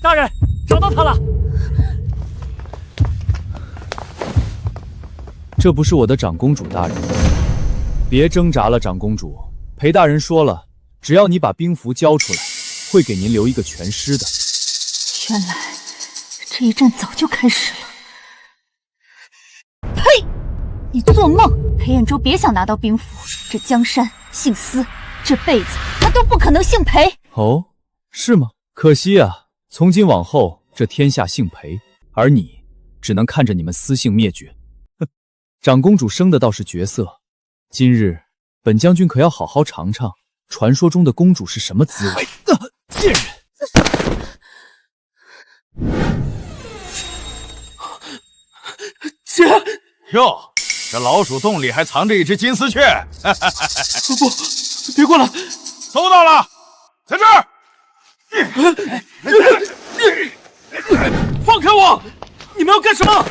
大人，找到他了。这不是我的长公主大人，别挣扎了，长公主。裴大人说了，只要你把兵符交出来，会给您留一个全尸的。原来这一战早就开始了。呸！你做梦！裴彦周别想拿到兵符，这江山姓司，这辈子他都不可能姓裴。哦，是吗？可惜啊，从今往后这天下姓裴，而你只能看着你们司姓灭绝。哼，长公主生的倒是绝色，今日本将军可要好好尝尝传说中的公主是什么滋味。贱人！姐，哟，这老鼠洞里还藏着一只金丝雀。不，别过来！搜到了，在这儿。放开我！你们要干什么？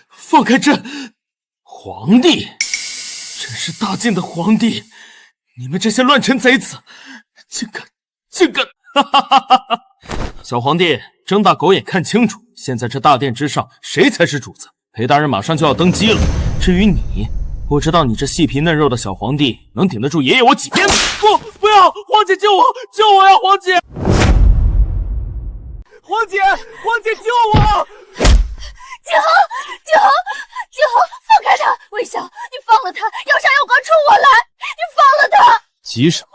放开朕！皇帝，朕是大晋的皇帝，你们这些乱臣贼子，竟敢！小皇帝，睁大狗眼看清楚，现在这大殿之上，谁才是主子？裴大人马上就要登基了，至于你，不知道你这细皮嫩肉的小皇帝能顶得住爷爷我几鞭子？不要！皇姐救我！救我呀，皇姐！皇姐救我！景恒，放开他！魏翔，你放了他，要杀要剐冲我来！你放了他！急什么？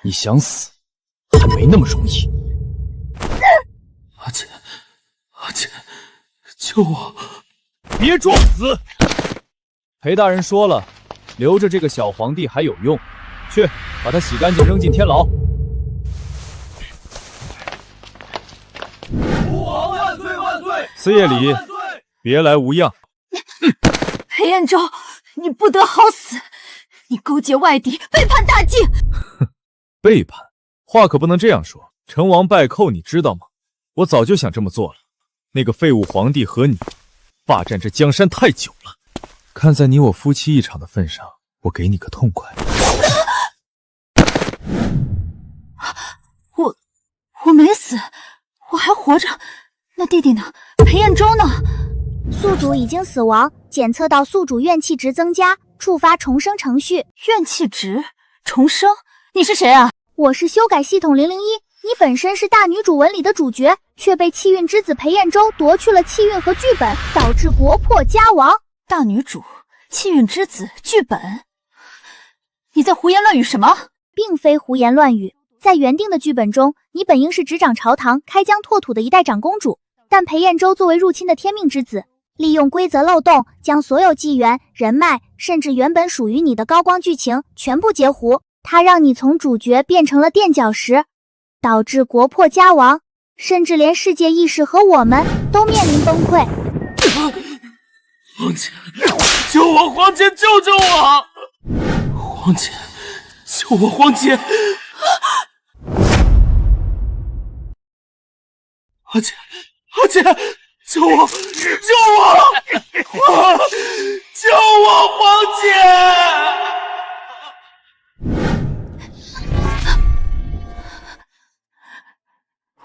你想死，还没那么容易。阿姐，救我！别装死！裴大人说了，留着这个小皇帝还有用，去把他洗干净，扔进天牢。父皇万岁万岁！四夜里，别来无恙。裴彦周，你不得好死！你勾结外敌，背叛大晋！背叛？话可不能这样说。成王败寇，你知道吗？我早就想这么做了。那个废物皇帝和你霸占这江山太久了，看在你我夫妻一场的份上，我给你个痛快。我没死，我还活着。那弟弟呢？裴彦周呢？宿主已经死亡，检测到宿主怨气值增加，触发重生程序。怨气值重生？你是谁啊？我是修改系统001。你本身是大女主文里的主角，却被气运之子裴彦周夺去了气运和剧本，导致国破家亡。大女主、气运之子、剧本，你在胡言乱语什么？并非胡言乱语。在原定的剧本中，你本应是执掌朝堂、开疆拓土的一代长公主，但裴彦周作为入侵的天命之子，利用规则漏洞，将所有机缘、人脉，甚至原本属于你的高光剧情全部截胡。他让你从主角变成了垫脚石，导致国破家亡，甚至连世界意识和我们都面临崩溃。皇姐，救我！皇姐，救我！皇姐，救我！皇姐！阿姐，救我！救我！皇姐！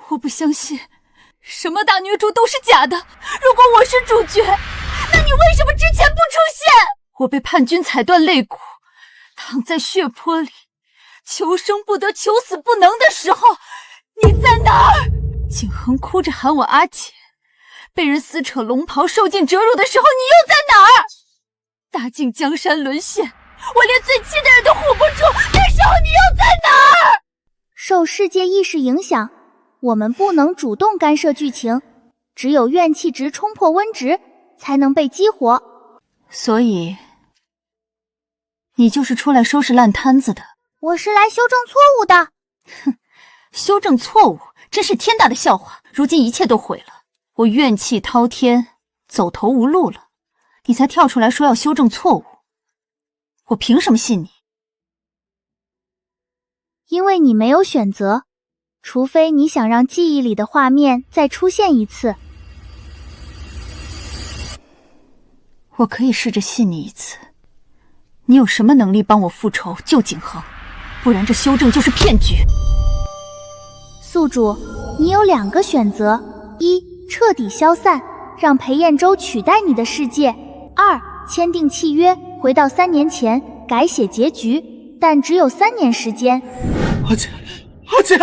我不相信，什么大女主都是假的。如果我是主角，那你为什么之前不出现？我被叛军踩断肋骨，躺在血泊里，求生不得，求死不能的时候，你在哪儿？景恒哭着喊我阿姐，被人撕扯龙袍，受尽折辱的时候，你又在哪儿？大晋江山沦陷，我连最亲的人都护不住，那时候你又在哪儿？受世界意识影响，我们不能主动干涉剧情，只有怨气值冲破温值，才能被激活。所以，你就是出来收拾烂摊子的？我是来修正错误的。哼，修正错误真是天大的笑话。如今一切都毁了，我怨气滔天，走投无路了，你才跳出来说要修正错误，我凭什么信你？因为你没有选择，除非你想让记忆里的画面再出现一次。我可以试着信你一次，你有什么能力帮我复仇救景恒？不然这修正就是骗局。宿主，你有2个选择：一、彻底消散，让裴彦周取代你的世界；二、签订契约，回到3年前，改写结局，但只有3年时间。阿姐，阿姐，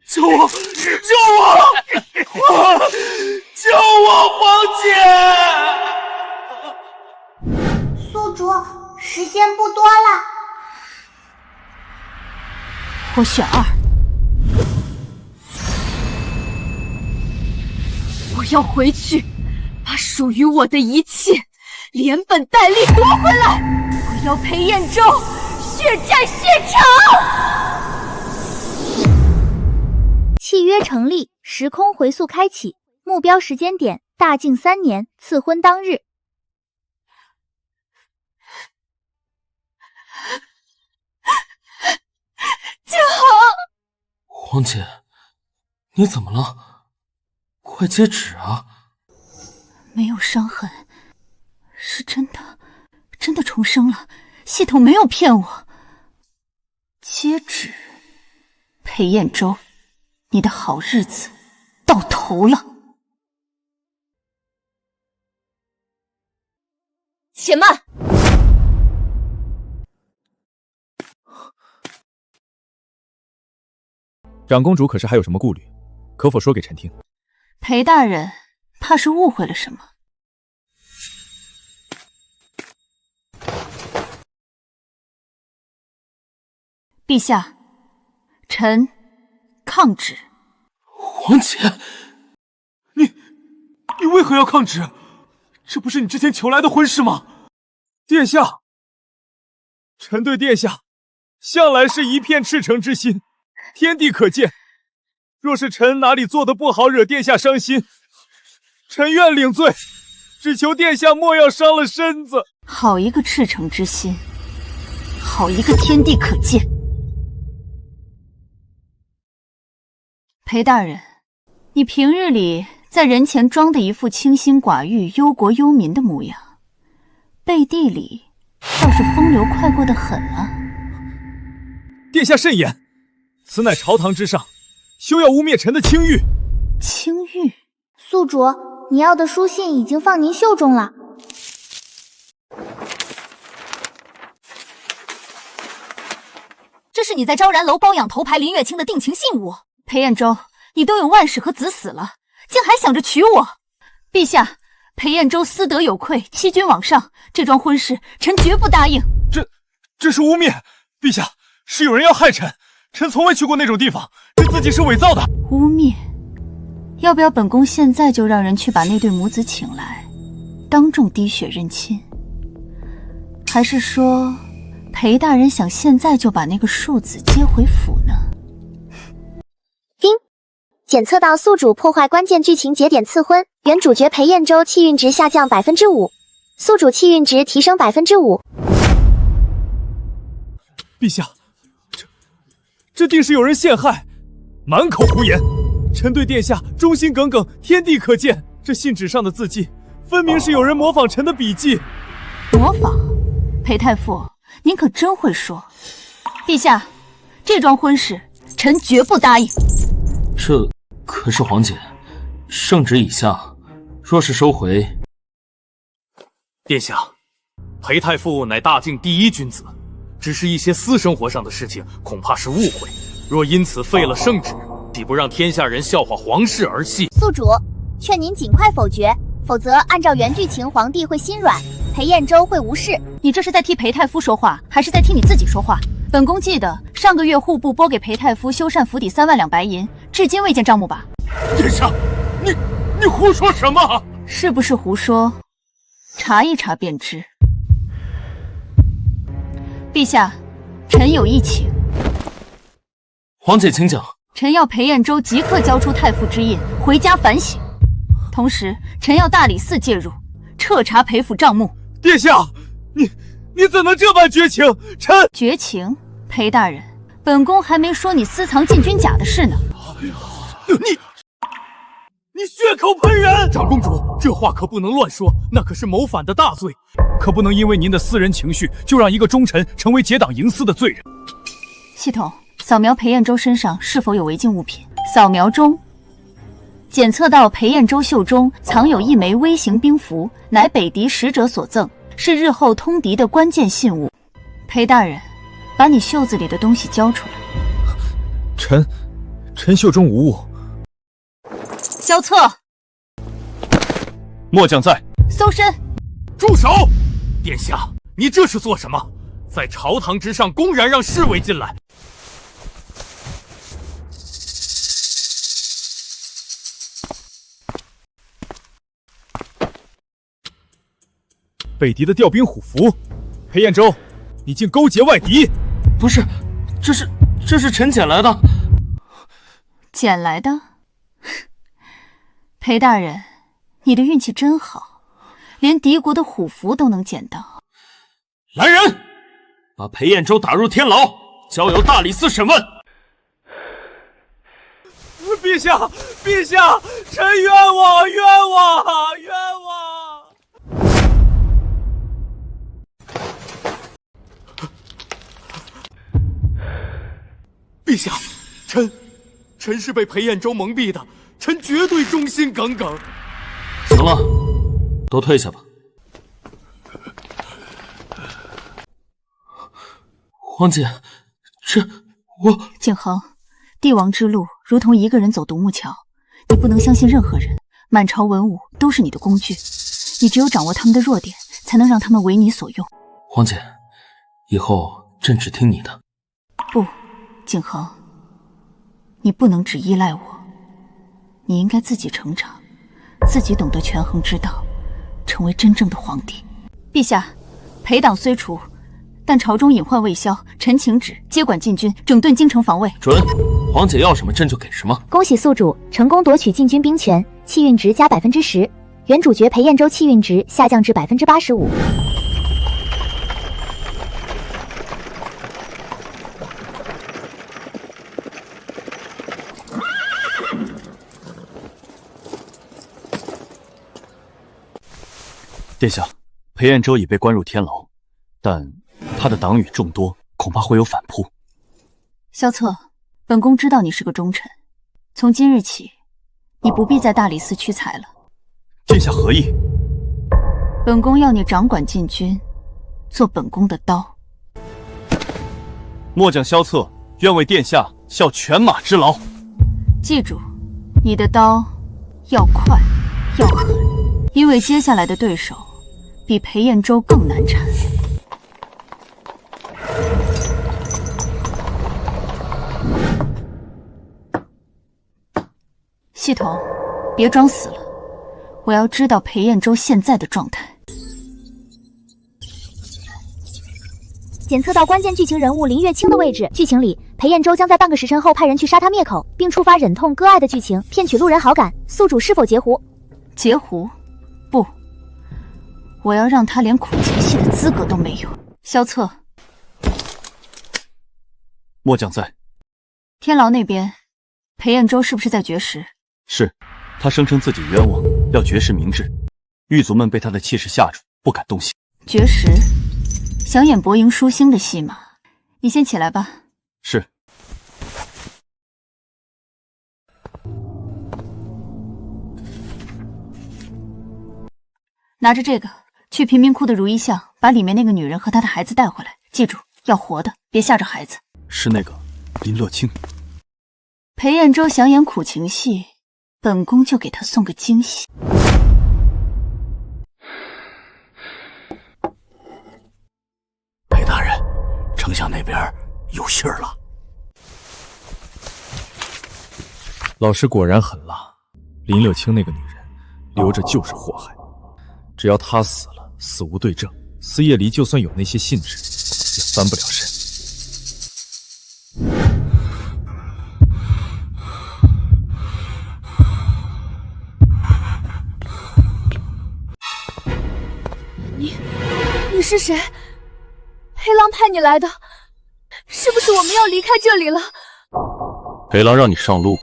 救我！救我！救我，黄姐！宿主，时间不多了。我选2。我要回去，把属于我的一切连本带利夺回来！我要裴彦周血债血偿！契约成立，时空回溯开启，目标时间点：大境3年，赐婚当日。景恒，黄姐，你怎么了？快接旨啊！没有伤痕，是真的，真的重生了，系统没有骗我。接旨，裴彦周，你的好日子到头了。且慢！长公主可是还有什么顾虑？可否说给臣听？裴大人怕是误会了什么。陛下，臣抗旨。黄姐，你为何要抗旨？这不是你之前求来的婚事吗？殿下，臣对殿下向来是一片赤诚之心，天地可见。若是臣哪里做得不好，惹殿下伤心，臣愿领罪，只求殿下莫要伤了身子。好一个赤诚之心，好一个天地可见。裴大人，你平日里在人前装的一副清心寡欲、忧国忧民的模样，背地里倒是风流快过得很啊。殿下慎言，此乃朝堂之上，休要污蔑臣的清誉。清誉？宿主，你要的书信已经放您袖中了。这是你在昭然楼包养头牌林月清的定情信物。裴彦周，你都有万世和子死了，竟还想着娶我？陛下，裴彦周私德有愧，欺君罔上，这桩婚事臣绝不答应。这是污蔑！陛下，是有人要害臣，臣从未去过那种地方，这字迹是伪造的。污蔑？要不要本宫现在就让人去把那对母子请来，当众滴血认亲？还是说，裴大人想现在就把那个庶子接回府呢？丁，检测到宿主破坏关键剧情节点赐婚，原主角裴彦周气运值下降5%，宿主气运值提升5%。陛下，这定是有人陷害，满口胡言。臣对殿下忠心耿耿，天地可见。这信纸上的字迹，分明是有人模仿臣的笔迹。模仿？裴太傅，您可真会说。陛下，这桩婚事臣绝不答应。这可是黄姐，圣旨已下，若是收回……殿下，裴太傅乃大境第一君子，只是一些私生活上的事情，恐怕是误会。若因此废了圣旨，岂不让天下人笑话皇室儿戏？宿主，劝您尽快否决，否则按照原剧情，皇帝会心软，裴彦周会无事。你这是在替裴太夫说话，还是在替你自己说话？本宫记得上个月户部拨给裴太夫修缮府邸3万两白银，至今未见账目吧？殿下，你胡说什么？是不是胡说？查一查便知。陛下，臣有一请。黄姐，请讲。臣要裴彦周即刻交出太傅之印，回家反省。同时，臣要大理寺介入，彻查裴府账目。殿下，你怎能这般绝情？臣绝情？裴大人，本宫还没说你私藏禁军甲的事呢。你血口喷人！长公主，这话可不能乱说，那可是谋反的大罪。可不能因为您的私人情绪，就让一个忠臣成为结党营私的罪人。系统扫描裴彦州身上是否有违禁物品，扫描中。检测到裴彦州袖中藏有一枚微型兵符，乃北狄使者所赠，是日后通敌的关键信物。裴大人，把你袖子里的东西交出来。臣袖中无物。萧策，末将在。搜身。住手！殿下，你这是做什么？在朝堂之上公然让侍卫进来！北狄的调兵虎符，裴彦州，你竟勾结外敌！不是，这是臣捡来的。捡来的？裴大人，你的运气真好，连敌国的虎符都能捡到。来人，把裴彦州打入天牢，交由大理寺审问。陛下，陛下，臣冤枉，冤枉，冤枉！陛下，臣是被裴彦州蒙蔽的，臣绝对忠心耿耿。行了，都退下吧。皇姐，我景恒，帝王之路如同一个人走独木桥，你不能相信任何人，满朝文武都是你的工具，你只有掌握他们的弱点，才能让他们为你所用。皇姐，以后朕只听你的。不，景恒，你不能只依赖我，你应该自己成长，自己懂得权衡之道，成为真正的皇帝。陛下，裴党虽除，但朝中隐患未消，臣请旨接管禁军，整顿京城防卫。准，皇姐要什么朕就给什么。恭喜宿主成功夺取禁军兵权，气运值加10%，原主角裴彦州气运值下降至85%。殿下，裴彦州已被关入天牢，但他的党羽众多，恐怕会有反扑。萧策，本宫知道你是个忠臣，从今日起，你不必在大理寺屈才了。殿下何意？本宫要你掌管禁军，做本宫的刀。末将萧策愿为殿下效犬马之劳。记住，你的刀要快，要狠，因为接下来的对手比裴彦州更难缠。系统，别装死了，我要知道裴彦州现在的状态。检测到关键剧情人物林月清的位置，剧情里裴彦州将在半个时辰后派人去杀他灭口，并触发忍痛割爱的剧情，骗取路人好感。宿主是否截胡？截胡？不，我要让他连苦情戏的资格都没有。萧策，末将在。天牢那边，裴彦州是不是在绝食？是，他声称自己冤枉，要绝食明志。狱卒们被他的气势吓住，不敢动刑。绝食？想演博赢舒心的戏码？你先起来吧。是。拿着这个去贫民窟的如意巷，把里面那个女人和她的孩子带回来。记住，要活的，别吓着孩子。是那个林乐清。裴彦州想演苦情戏，本宫就给他送个惊喜。裴大人，丞相那边有信儿了。老师果然狠辣，林乐清那个女人留着就是祸害，只要她死了，死无对证，司业离就算有那些信纸，也翻不了身。你是谁？黑狼派你来的，是不是我们要离开这里了？裴狼让你上路。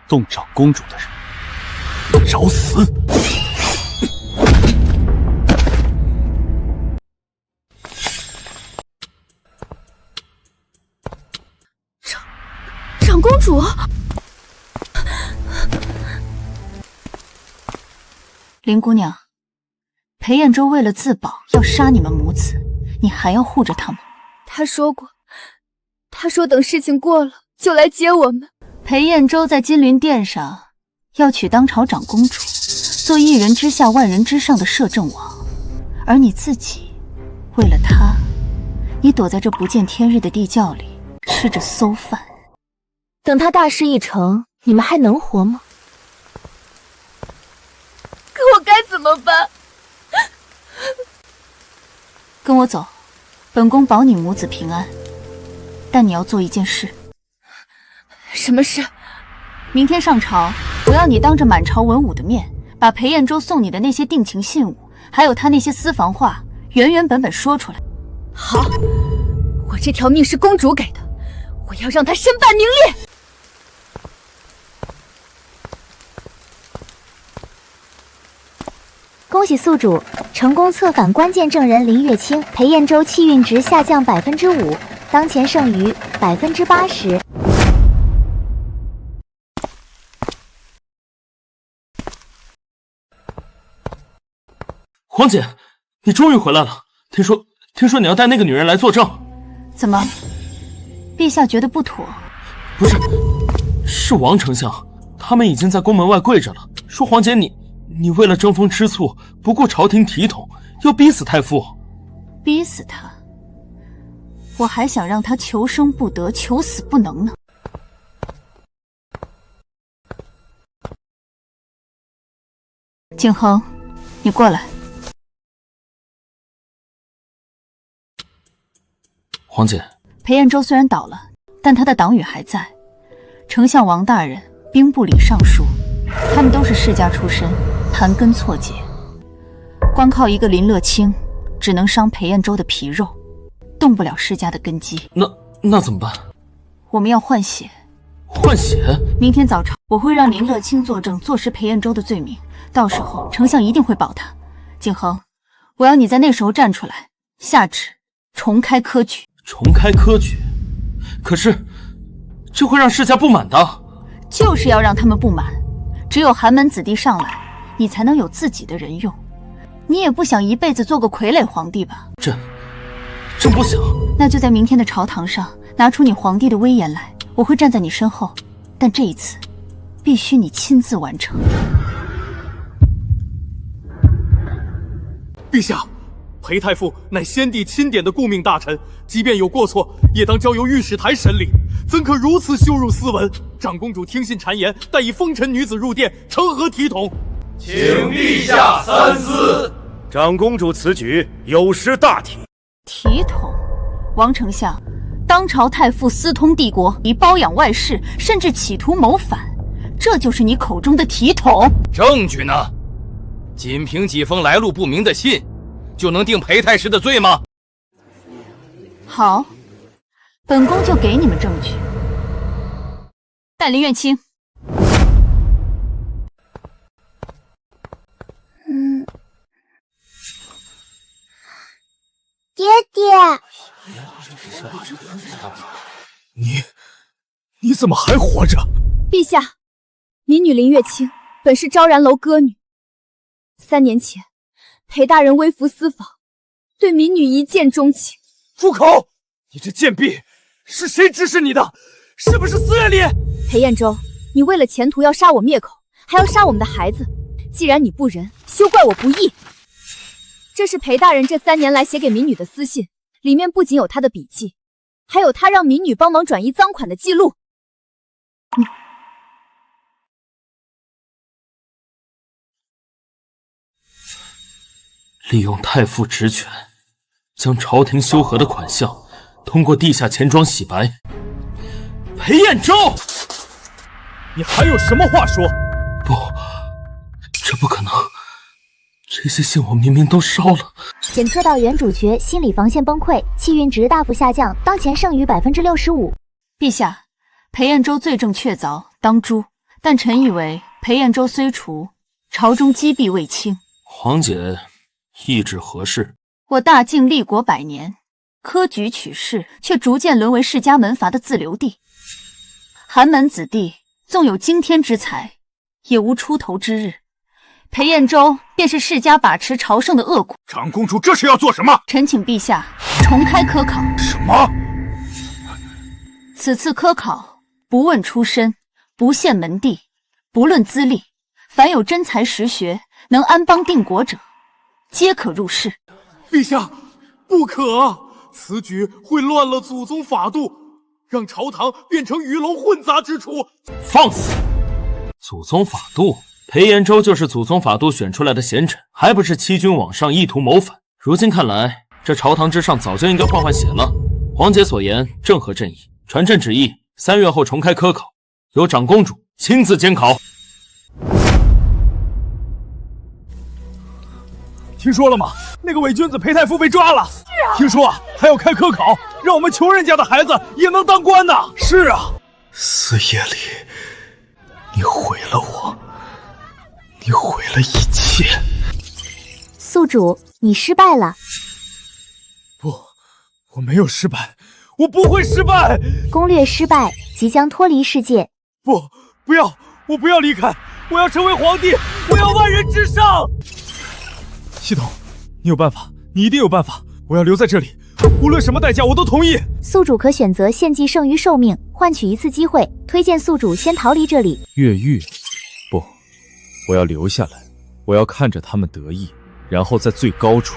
动长公主的人，找死！长公主，林姑娘，裴彦舟为了自保要杀你们母子，你还要护着他吗？他说过，他说等事情过了就来接我们。裴彦舟在金陵殿上要娶当朝长公主，做一人之下万人之上的摄政王，而你自己为了他，你躲在这不见天日的地窖里吃着馊饭。等他大事一成，你们还能活吗？可我该怎么办？跟我走，本宫保你母子平安。但你要做一件事。什么事？明天上朝，我要你当着满朝文武的面，把裴彦舟送你的那些定情信物，还有他那些私房话，原原本本说出来。好，我这条命是公主给的，我要让他身败名裂。恭喜宿主成功策反关键证人林月清，裴彦舟气运值下降5%，当前剩余80%。皇姐，你终于回来了。听说你要带那个女人来作证。怎么，陛下觉得不妥？不是，是王丞相，他们已经在宫门外跪着了，说皇姐你为了争风吃醋，不顾朝廷体统，要逼死太傅。逼死他？我还想让他求生不得，求死不能呢。景恒，你过来。皇姐，裴彦舟虽然倒了，但他的党羽还在。丞相王大人、兵部礼尚书，他们都是世家出身，盘根错节。光靠一个林乐清，只能伤裴彦舟的皮肉，动不了世家的根基。那怎么办？我们要换血。换血？明天早朝，我会让林乐清作证，坐实裴彦舟的罪名。到时候，丞相一定会保他。景恒，我要你在那时候站出来，下旨重开科举。重开科举？可是这会让世家不满的。就是要让他们不满，只有寒门子弟上来，你才能有自己的人用。你也不想一辈子做个傀儡皇帝吧？朕不想。那就在明天的朝堂上拿出你皇帝的威严来，我会站在你身后，但这一次必须你亲自完成。陛下，裴太傅乃先帝钦点的顾命大臣，即便有过错，也当交由御史台审理，怎可如此羞辱斯文？长公主听信谗言，待以风尘女子入殿，成何体统？请陛下三思。长公主此举有失大体。体统？王丞相，当朝太傅私通帝国，以包养外室，甚至企图谋反，这就是你口中的体统？证据呢？仅凭几封来路不明的信，就能定裴太师的罪吗？好，本宫就给你们证据。带林月清。爹爹，你怎么还活着？陛下，民女林月清本是昭然楼歌女，3年前裴大人微服私访，对民女一见钟情。住口！你这贱婢，是谁指使你的？是不是私人里？裴彦舟，你为了前途要杀我灭口，还要杀我们的孩子。既然你不仁，休怪我不义。这是裴大人这3年来写给民女的私信，里面不仅有他的笔记，还有他让民女帮忙转移赃款的记录。利用太傅职权，将朝廷修和的款项通过地下钱庄洗白。裴彦舟，你还有什么话说？不，这不可能。这些信我明明都烧了。检测到原主角心理防线崩溃，气运值大幅下降，当前剩余65%。陛下，裴彦舟罪证确凿，当诛，但臣以为裴彦州虽除，朝中积弊未清。皇姐意指何事？我大晋立国100年，科举取士却逐渐沦为世家门阀的自留地。寒门子弟纵有惊天之才，也无出头之日。裴彦州便是世家把持朝圣的恶果。长公主这是要做什么？臣请陛下重开科考。什么？此次科考不问出身，不限门第，不论资历，凡有真才实学，能安邦定国者，皆可入仕。陛下，不可！此举会乱了祖宗法度，让朝堂变成鱼龙混杂之处。放肆！祖宗法度？裴延州就是祖宗法度选出来的贤臣，还不是欺君罔上，意图谋反？如今看来，这朝堂之上早就应该换血了。皇姐所言正合朕意，传朕旨意，3月后重开科考，由长公主亲自监考。听说了吗？那个伪君子裴太傅被抓了。是啊。听说还要开科考，让我们穷人家的孩子也能当官呢。是啊。4夜里，你毁了我，你毁了一切。宿主，你失败了。不，我没有失败，我不会失败。攻略失败，即将脱离世界。不要，我不要离开，我要成为皇帝，我要万人之上。系统，你有办法，你一定有办法。我要留在这里，无论什么代价我都同意。宿主可选择献祭剩余寿命，换取一次机会。推荐宿主先逃离这里。越狱？不，我要留下来，我要看着他们得意，然后在最高处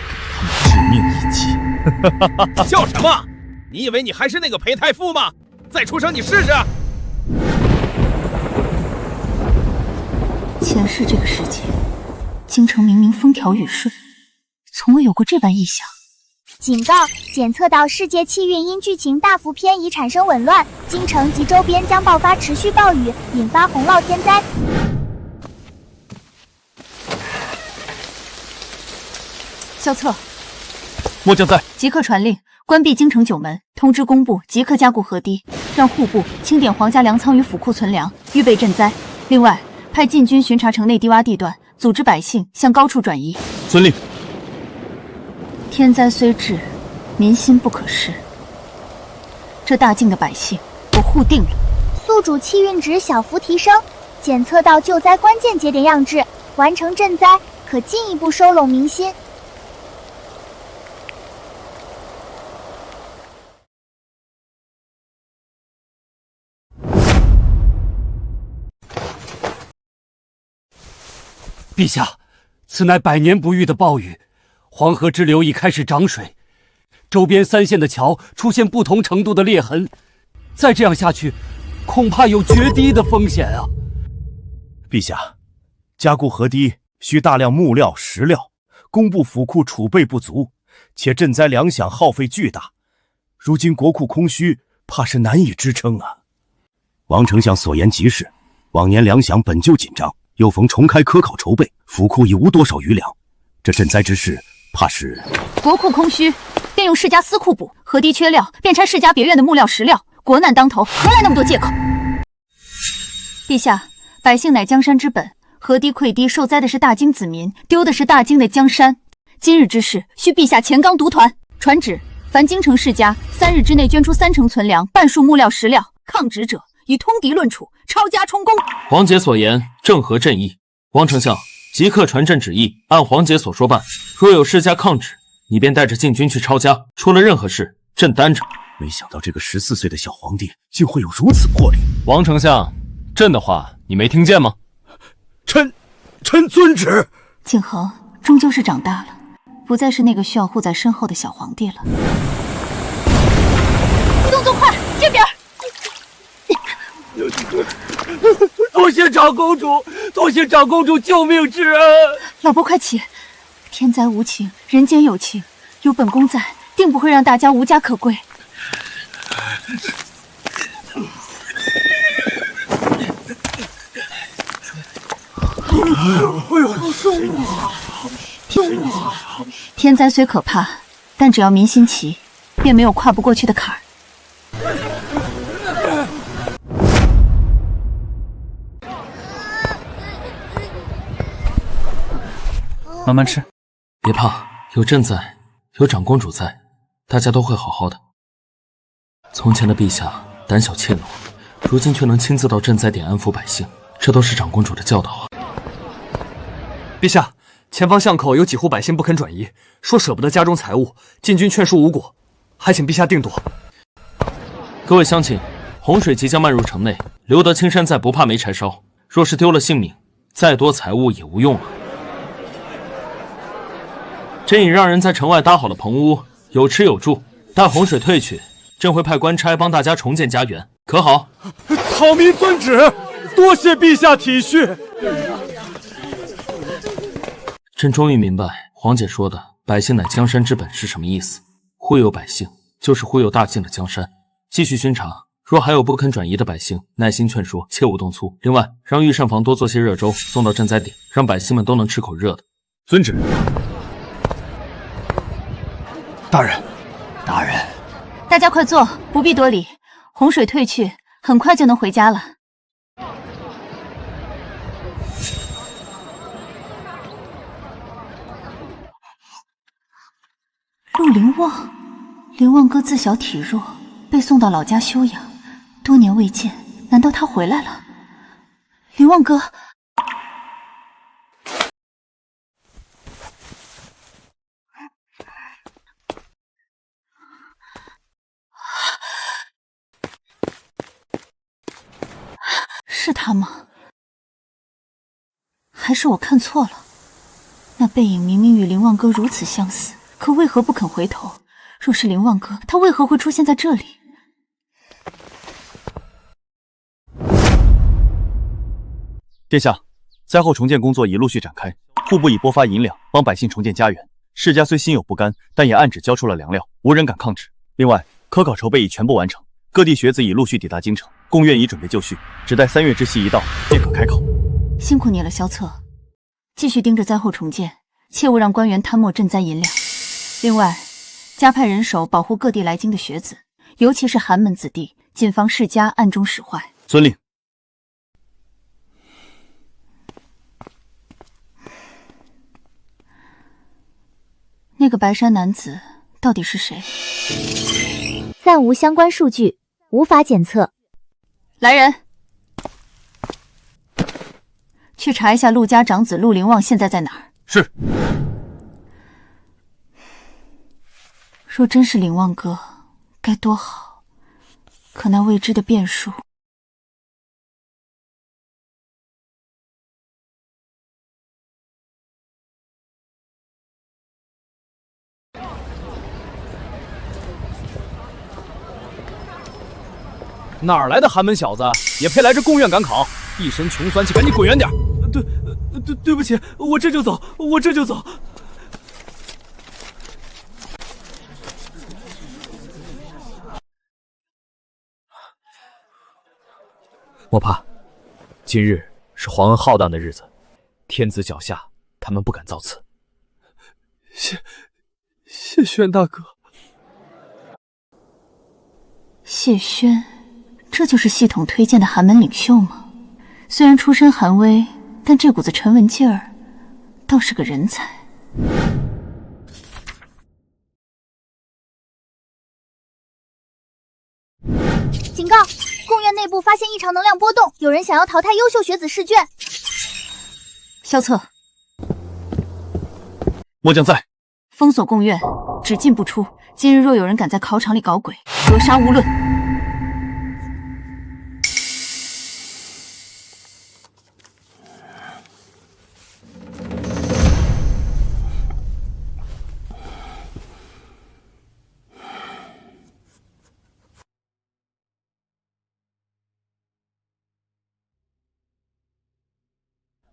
给他们致命一击。笑什么？你以为你还是那个裴太傅吗？再出声你试试。前世这个世界，京城明明风调雨顺，从未有过这般异象。警告：检测到世界气运因剧情大幅偏移产生紊乱，京城及周边将爆发持续暴雨，引发洪涝天灾。萧策，末将在。即刻传令，关闭京城9门，通知工部即刻加固河堤，让户部清点皇家粮仓与府库存粮，预备赈灾。另外，派禁军巡查城内低洼地段，组织百姓向高处转移。遵令。天灾虽至，民心不可失。这大晋的百姓，我护定了。宿主气运值小幅提升，检测到救灾关键节点样质，完成赈灾，可进一步收拢民心。陛下，此乃100年不遇的暴雨，黄河支流已开始涨水，周边3县的桥出现不同程度的裂痕，再这样下去，恐怕有决堤的风险啊！陛下，加固河堤需大量木料、石料，工部府库储备不足，且赈灾粮饷耗费巨大，如今国库空虚，怕是难以支撑啊。王丞相所言极是，往年粮饷本就紧张，又逢重开科考筹备，府库已无多少余粮，这赈灾之事，怕是国库空虚，便用世家私库补；河堤缺料，便拆世家别院的木料石料。国难当头，何来那么多借口？陛下，百姓乃江山之本，河堤溃堤，受灾的是大京子民，丢的是大京的江山。今日之事，需陛下钱纲独团，传旨，凡京城世家3日之内捐出30%存粮、半数木料石料，抗旨者以通敌论处，抄家充公。皇姐所言正合朕意，王丞相即刻传朕旨意，按皇姐所说办。若有世家抗旨，你便带着禁军去抄家，出了任何事，朕担着。没想到这个14岁的小皇帝竟会有如此魄力。王丞相，朕的话你没听见吗？臣遵旨。景恒终究是长大了，不再是那个需要护在身后的小皇帝了。动作快，这边！多谢长公主，多谢长公主救命之恩。老伯快起！天灾无情，人间有情，有本宫在，定不会让大家无家可归。天灾虽可怕，但只要民心齐，便没有跨不过去的坎儿。慢慢吃。别怕，有朕在，有长公主在，大家都会好好的。从前的陛下胆小怯懦，如今却能亲自到赈灾点安抚百姓，这都是长公主的教导啊。陛下，前方巷口有几户百姓不肯转移，说舍不得家中财物，禁军劝说无果，还请陛下定夺。各位乡亲，洪水即将漫入城内，留得青山在，不怕没柴烧。若是丢了性命，再多财物也无用了。朕已让人在城外搭好了棚屋，有吃有住。待洪水退去，朕会派官差帮大家重建家园，可好？草民遵旨，多谢陛下体恤。朕终于明白黄姐说的“百姓乃江山之本”是什么意思。忽悠百姓，就是忽悠大晋的江山。继续巡查，若还有不肯转移的百姓，耐心劝说，切勿动粗。另外，让御膳房多做些热粥，送到赈灾点，让百姓们都能吃口热的。遵旨。大人，大人，大家快坐，不必多礼。洪水退去，很快就能回家了。陆凌望，凌望哥自小体弱，被送到老家休养，多年未见，难道他回来了？凌望哥，是他吗？还是我看错了？那背影明明与凌望哥如此相似，可为何不肯回头？若是凌望哥，他为何会出现在这里？殿下，灾后重建工作已陆续展开，户部已拨发银两，帮百姓重建家园。世家虽心有不甘，但也暗指交出了粮料，无人敢抗旨。另外，科考筹备已全部完成，各地学子已陆续抵达京城，贡院已准备就绪，只待3月之期一到，便可开考。辛苦你了，萧策。继续盯着灾后重建，切勿让官员贪墨赈灾银两。另外，加派人手保护各地来京的学子，尤其是寒门子弟，谨防世家暗中使坏。遵令。那个白衫男子到底是谁？暂无相关数据，无法检测。来人，去查一下陆家长子陆凌望现在在哪儿。是。若真是凌望哥，该多好！可那未知的变数……哪儿来的寒门小子，也配来这贡院赶考？一身穷酸气，赶紧滚远点！对不起，我这就走，我这就走。莫怕，今日是皇恩浩荡的日子，天子脚下，他们不敢造次。谢轩大哥。谢轩，这就是系统推荐的寒门领袖吗？虽然出身寒微，但这股子沉稳劲儿，倒是个人才。警告！贡院内部发现异常能量波动，有人想要淘汰优秀学子试卷。萧策，末将在。封锁贡院，只进不出。今日若有人敢在考场里搞鬼，格杀无论。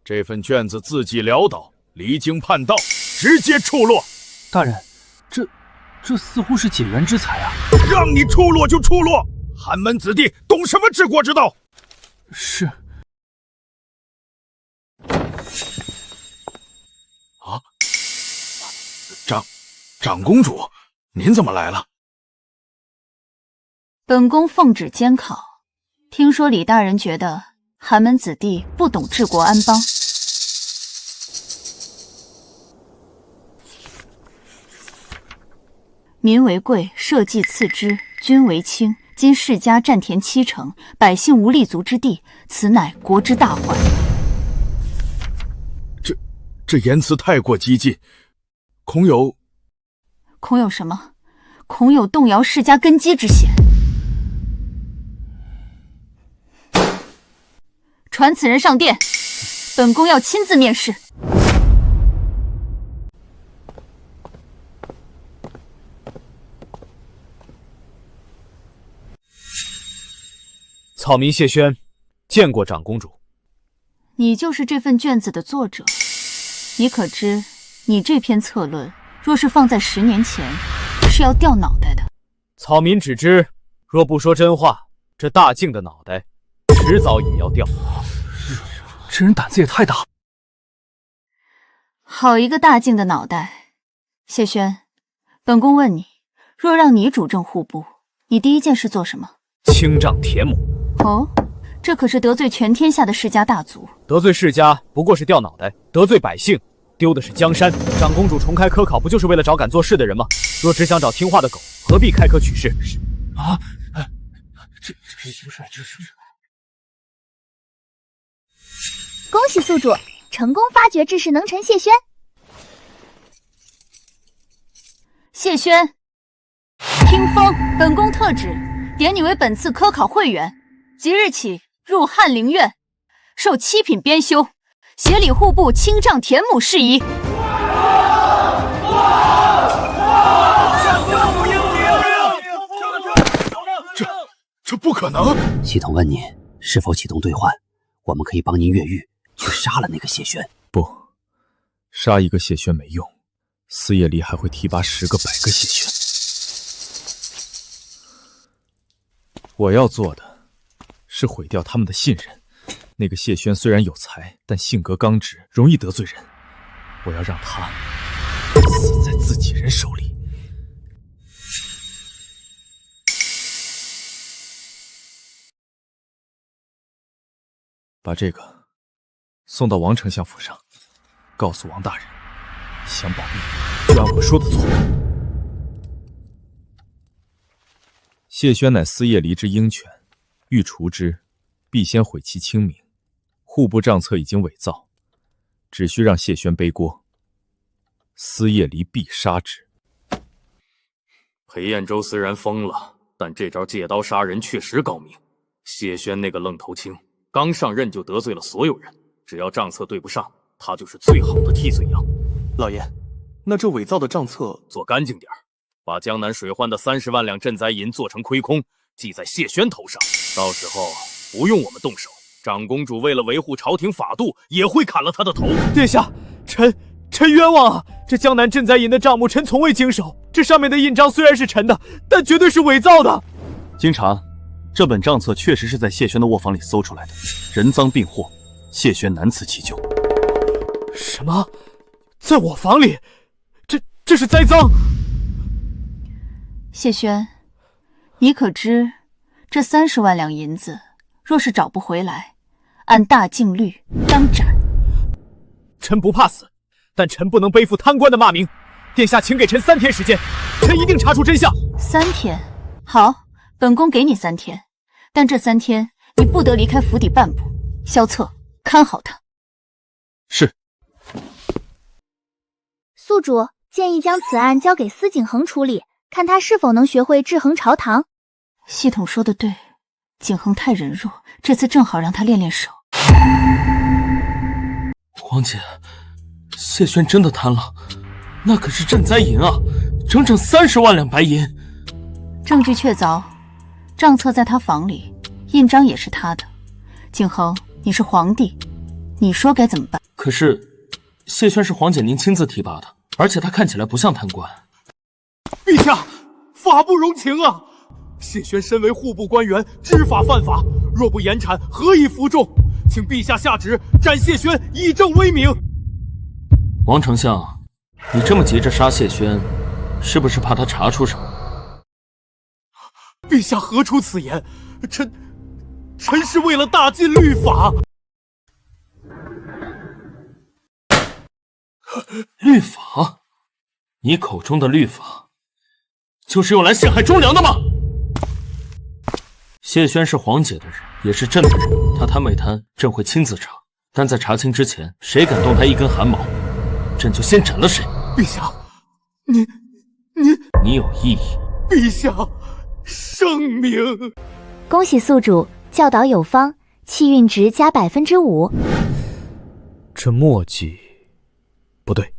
这份卷子字迹潦倒，离经叛道，直接出落。大人，这似乎是解元之才啊！让你出落就出落，寒门子弟懂什么治国之道？是。啊，长公主，您怎么来了？本宫奉旨监考，听说李大人觉得寒门子弟不懂治国安邦。民为贵，社稷次之，君为轻。今世家占田7成，百姓无立足之地，此乃国之大患。这言辞太过激进，恐有什么？恐有动摇世家根基之嫌。传此人上殿，本宫要亲自面试。草民谢轩，见过长公主。你就是这份卷子的作者，你可知，你这篇策论若是放在10年前，是要掉脑袋的。草民只知，若不说真话，这大靖的脑袋迟早也要掉。这人胆子也太大。好一个大靖的脑袋！谢轩，本宫问你，若让你主政户部，你第一件事做什么？清丈铁母。哦，这可是得罪全天下的世家大族。得罪世家不过是掉脑袋，得罪百姓丢的是江山。长公主重开科考，不就是为了找敢做事的人吗？若只想找听话的狗，何必开科取士？啊，这不是。恭喜宿主成功发掘治世能臣谢轩。谢轩，听风，本宫特旨，点你为本次科考会员，即日起入翰林院，受7品编修，协理户部清丈田亩事宜。这不可能！系统问你是否启动兑换，我们可以帮您越狱，去杀了那个谢轩。不，杀一个谢轩没用，司业离还会提拔10个100个谢轩。我要做的是毁掉他们的信任。那个谢轩虽然有才，但性格刚直，容易得罪人。我要让他死在自己人手里。把这个送到王丞相府上，告诉王大人，想保密就按我说的做。谢轩乃司业离之鹰犬，欲除之，必先毁其清明。户部账册已经伪造，只需让谢轩背锅，司业离必杀之。裴彦州虽然疯了，但这招借刀杀人确实高明。谢轩那个愣头青，刚上任就得罪了所有人，只要账册对不上，他就是最好的替罪羊。老爷，那这伪造的账册做干净点，把江南水患的30万两赈灾银做成亏空，记在谢轩头上。到时候不用我们动手，长公主为了维护朝廷法度，也会砍了他的头。殿下，臣冤枉啊！这江南赈灾银的账目，臣从未经手。这上面的印章虽然是臣的，但绝对是伪造的。经查，这本账册确实是在谢轩的卧房里搜出来的，人赃并获，谢轩难辞其咎。什么？在我房里？这是栽赃！谢轩，你可知这30万两银子，若是找不回来，按大禁律当斩。臣不怕死，但臣不能背负贪官的骂名。殿下，请给臣3天时间，臣一定查出真相。3天？好，本宫给你3天，但这3天你不得离开府邸半步。萧策，看好他。是。宿主建议将此案交给司景恒处理，看他是否能学会制衡朝堂。系统说的对，景恒太人弱，这次正好让他练练手。皇姐，谢轩真的贪了，那可是赈灾银啊，整整30万两白银。证据确凿，账册在他房里，印章也是他的。景恒，你是皇帝，你说该怎么办？可是谢轩是皇姐您亲自提拔的，而且他看起来不像贪官。陛下，法不容情啊！谢轩身为户部官员，知法犯法，若不严惩，何以服众？请陛下下旨斩谢轩，以正威名。王丞相，你这么急着杀谢轩，是不是怕他查出什么？陛下何出此言？臣是为了大禁律法。律法？你口中的律法，就是用来陷害忠良的吗？谢轩是黄姐的人，也是朕的人，他贪没贪，朕会亲自查。但在查清之前，谁敢动他一根汗毛，朕就先斩了谁。陛下，你有异议？陛下，圣明！恭喜宿主教导有方，气运值加5%。这墨迹不对，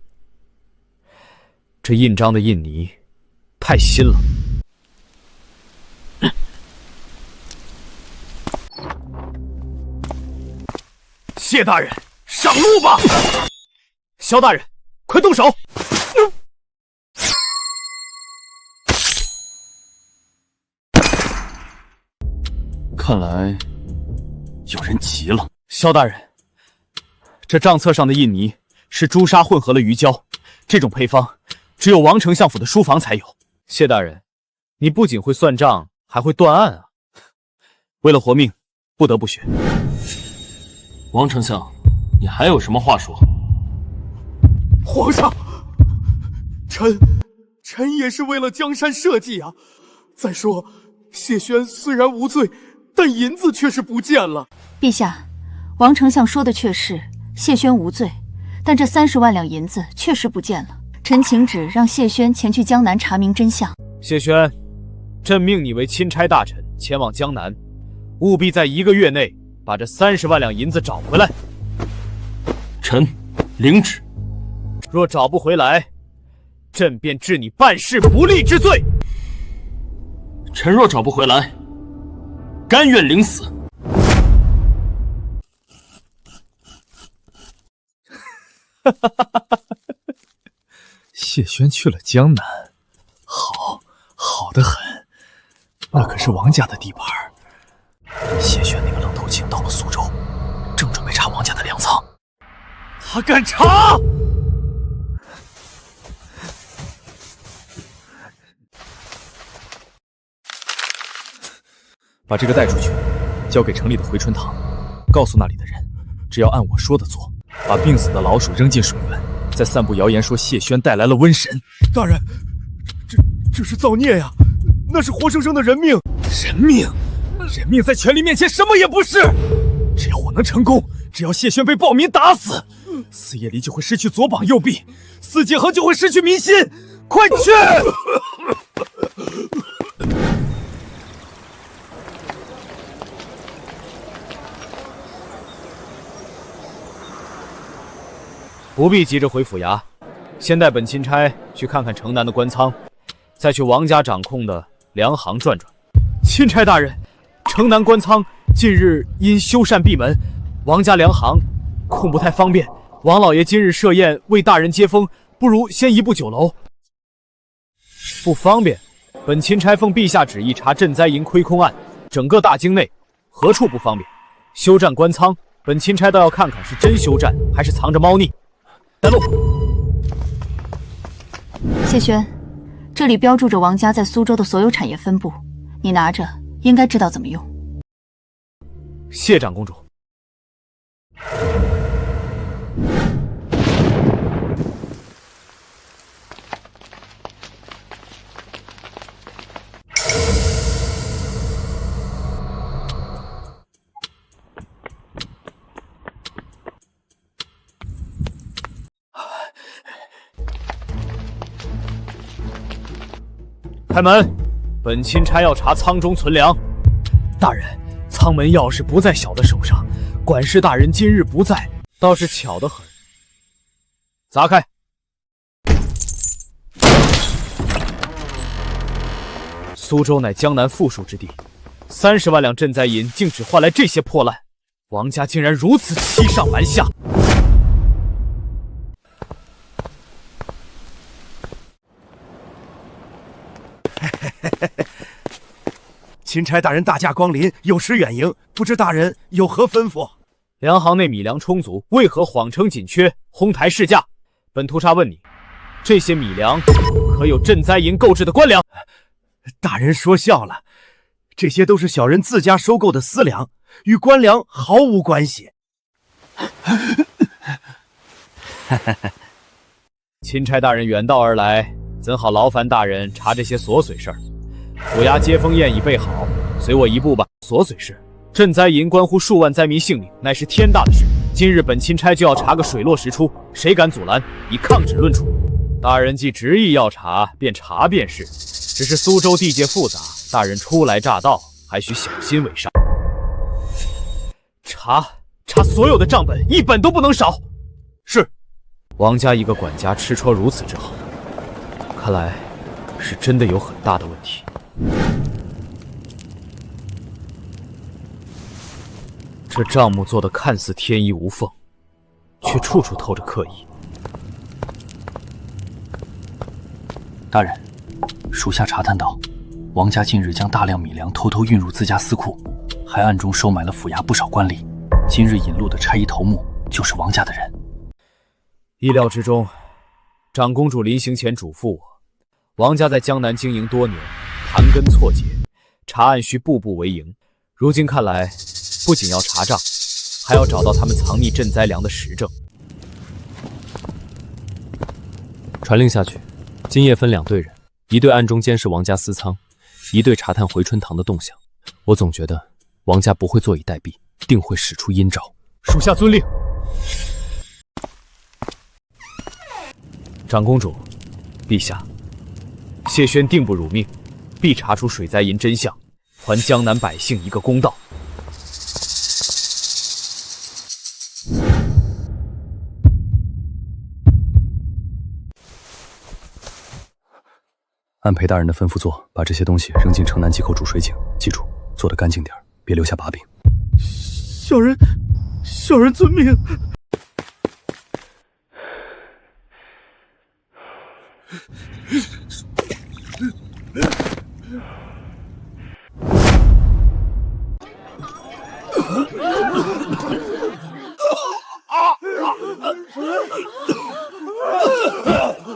这印章的印泥太新了。谢大人，上路吧！萧大人，快动手！看来有人急了。萧大人，这账册上的印泥是朱砂混合了鱼胶，这种配方只有王丞相府的书房才有。谢大人，你不仅会算账，还会断案啊！为了活命，不得不学。王丞相，你还有什么话说？皇上，臣也是为了江山社稷啊。再说，谢轩虽然无罪，但银子却是不见了。陛下，王丞相说的确是谢轩无罪，但这30万两银子确实不见了。臣请旨让谢轩前去江南查明真相。谢轩，朕命你为钦差大臣，前往江南，务必在1个月内把这30万两银子找回来。臣领旨。若找不回来，朕便治你办事不力之罪。臣若找不回来，甘愿领死。谢轩去了江南，好得很，那可是王家的地盘。谢轩那个愣头青到了苏州，正准备查王家的粮仓。他敢查！把这个带出去，交给城里的回春堂，告诉那里的人，只要按我说的做，把病死的老鼠扔进水源，再散布谣言说谢轩带来了瘟神。大人，这是造孽呀！那是活生生的人命。人命在权力面前什么也不是。只要我能成功，只要谢轩被暴民打死，四叶离就会失去左膀右臂，四界衡就会失去民心。快去！不必急着回府衙，先带本钦差去看看城南的官仓，再去王家掌控的粮行转转。钦差大人，城南官仓近日因修缮闭门，王家粮行控不太方便。王老爷今日设宴为大人接风，不如先移步酒楼。不方便，本钦差奉陛下旨意查赈灾营亏空案，整个大京内何处不方便？修缮官仓，本钦差倒要看看是真修缮还是藏着猫腻。带路。谢轩，这里标注着王家在苏州的所有产业分布，你拿着，应该知道怎么用。谢长公主。开门，本钦差要查仓中存粮。大人，仓门钥匙不在小的手上，管事大人今日不在，倒是巧得很。砸开！苏州乃江南富庶之地，30万两赈灾银竟只换来这些破烂，王家竟然如此欺上瞒下。钦差大人大驾光临，有失远迎，不知大人有何吩咐？粮行内米粮充足，为何谎称紧缺，哄抬市价？本屠杀问你，这些米粮可有赈灾营购置的官粮？大人说笑了，这些都是小人自家收购的私粮，与官粮毫无关系。钦差大人远道而来，怎好劳烦大人查这些琐碎事儿？府衙接风宴已备好，随我一步吧。琐碎事，赈灾银关乎数万灾民性命，乃是天大的事。今日本钦差就要查个水落石出，谁敢阻拦，以抗旨论处。大人既执意要查，便查便是。只是苏州地界复杂，大人初来乍到，还需小心为上。查所有的账本，一本都不能少。是。王家一个管家吃戳如此之好，看来是真的有很大的问题。这账目做得看似天衣无缝，却处处透着刻意。大人，属下查探到，王家近日将大量米粮偷偷运入自家私库，还暗中收买了府衙不少官吏。今日引路的差役头目就是王家的人。意料之中，长公主临行前嘱咐我，王家在江南经营多年，盘根错节，查案需步步为营。如今看来，不仅要查账，还要找到他们藏匿赈灾粮的实证。传令下去，今夜分2队人，一队暗中监视王家私仓，一队查探回春堂的动向。我总觉得王家不会坐以待毙，定会使出阴招。属下遵令。长公主，陛下，谢轩定不辱命，必查出水灾银真相，还江南百姓一个公道。按裴大人的吩咐做，把这些东西扔进城南几口主水井，记住，做得干净点，别留下把柄。小人遵命。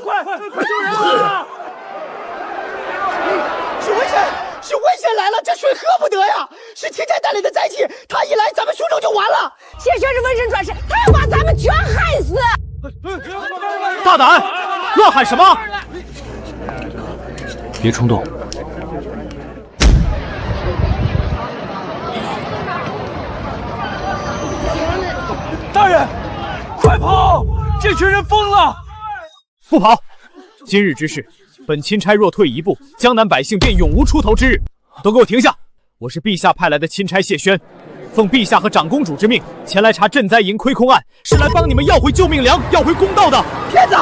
快救人啊！是危险来了，这水喝不得呀！是钦差带来的灾气，他一来，咱们苏州就完了。谢轩是温神转世，他要把咱们全害死！大胆，乱喊什么？别冲动。大人，快跑！这群人疯了！不跑！今日之事，本钦差若退一步，江南百姓便永无出头之日。都给我停下！我是陛下派来的钦差谢轩，奉陛下和长公主之命，前来查赈灾银亏空案，是来帮你们要回救命粮、要回公道的。骗子！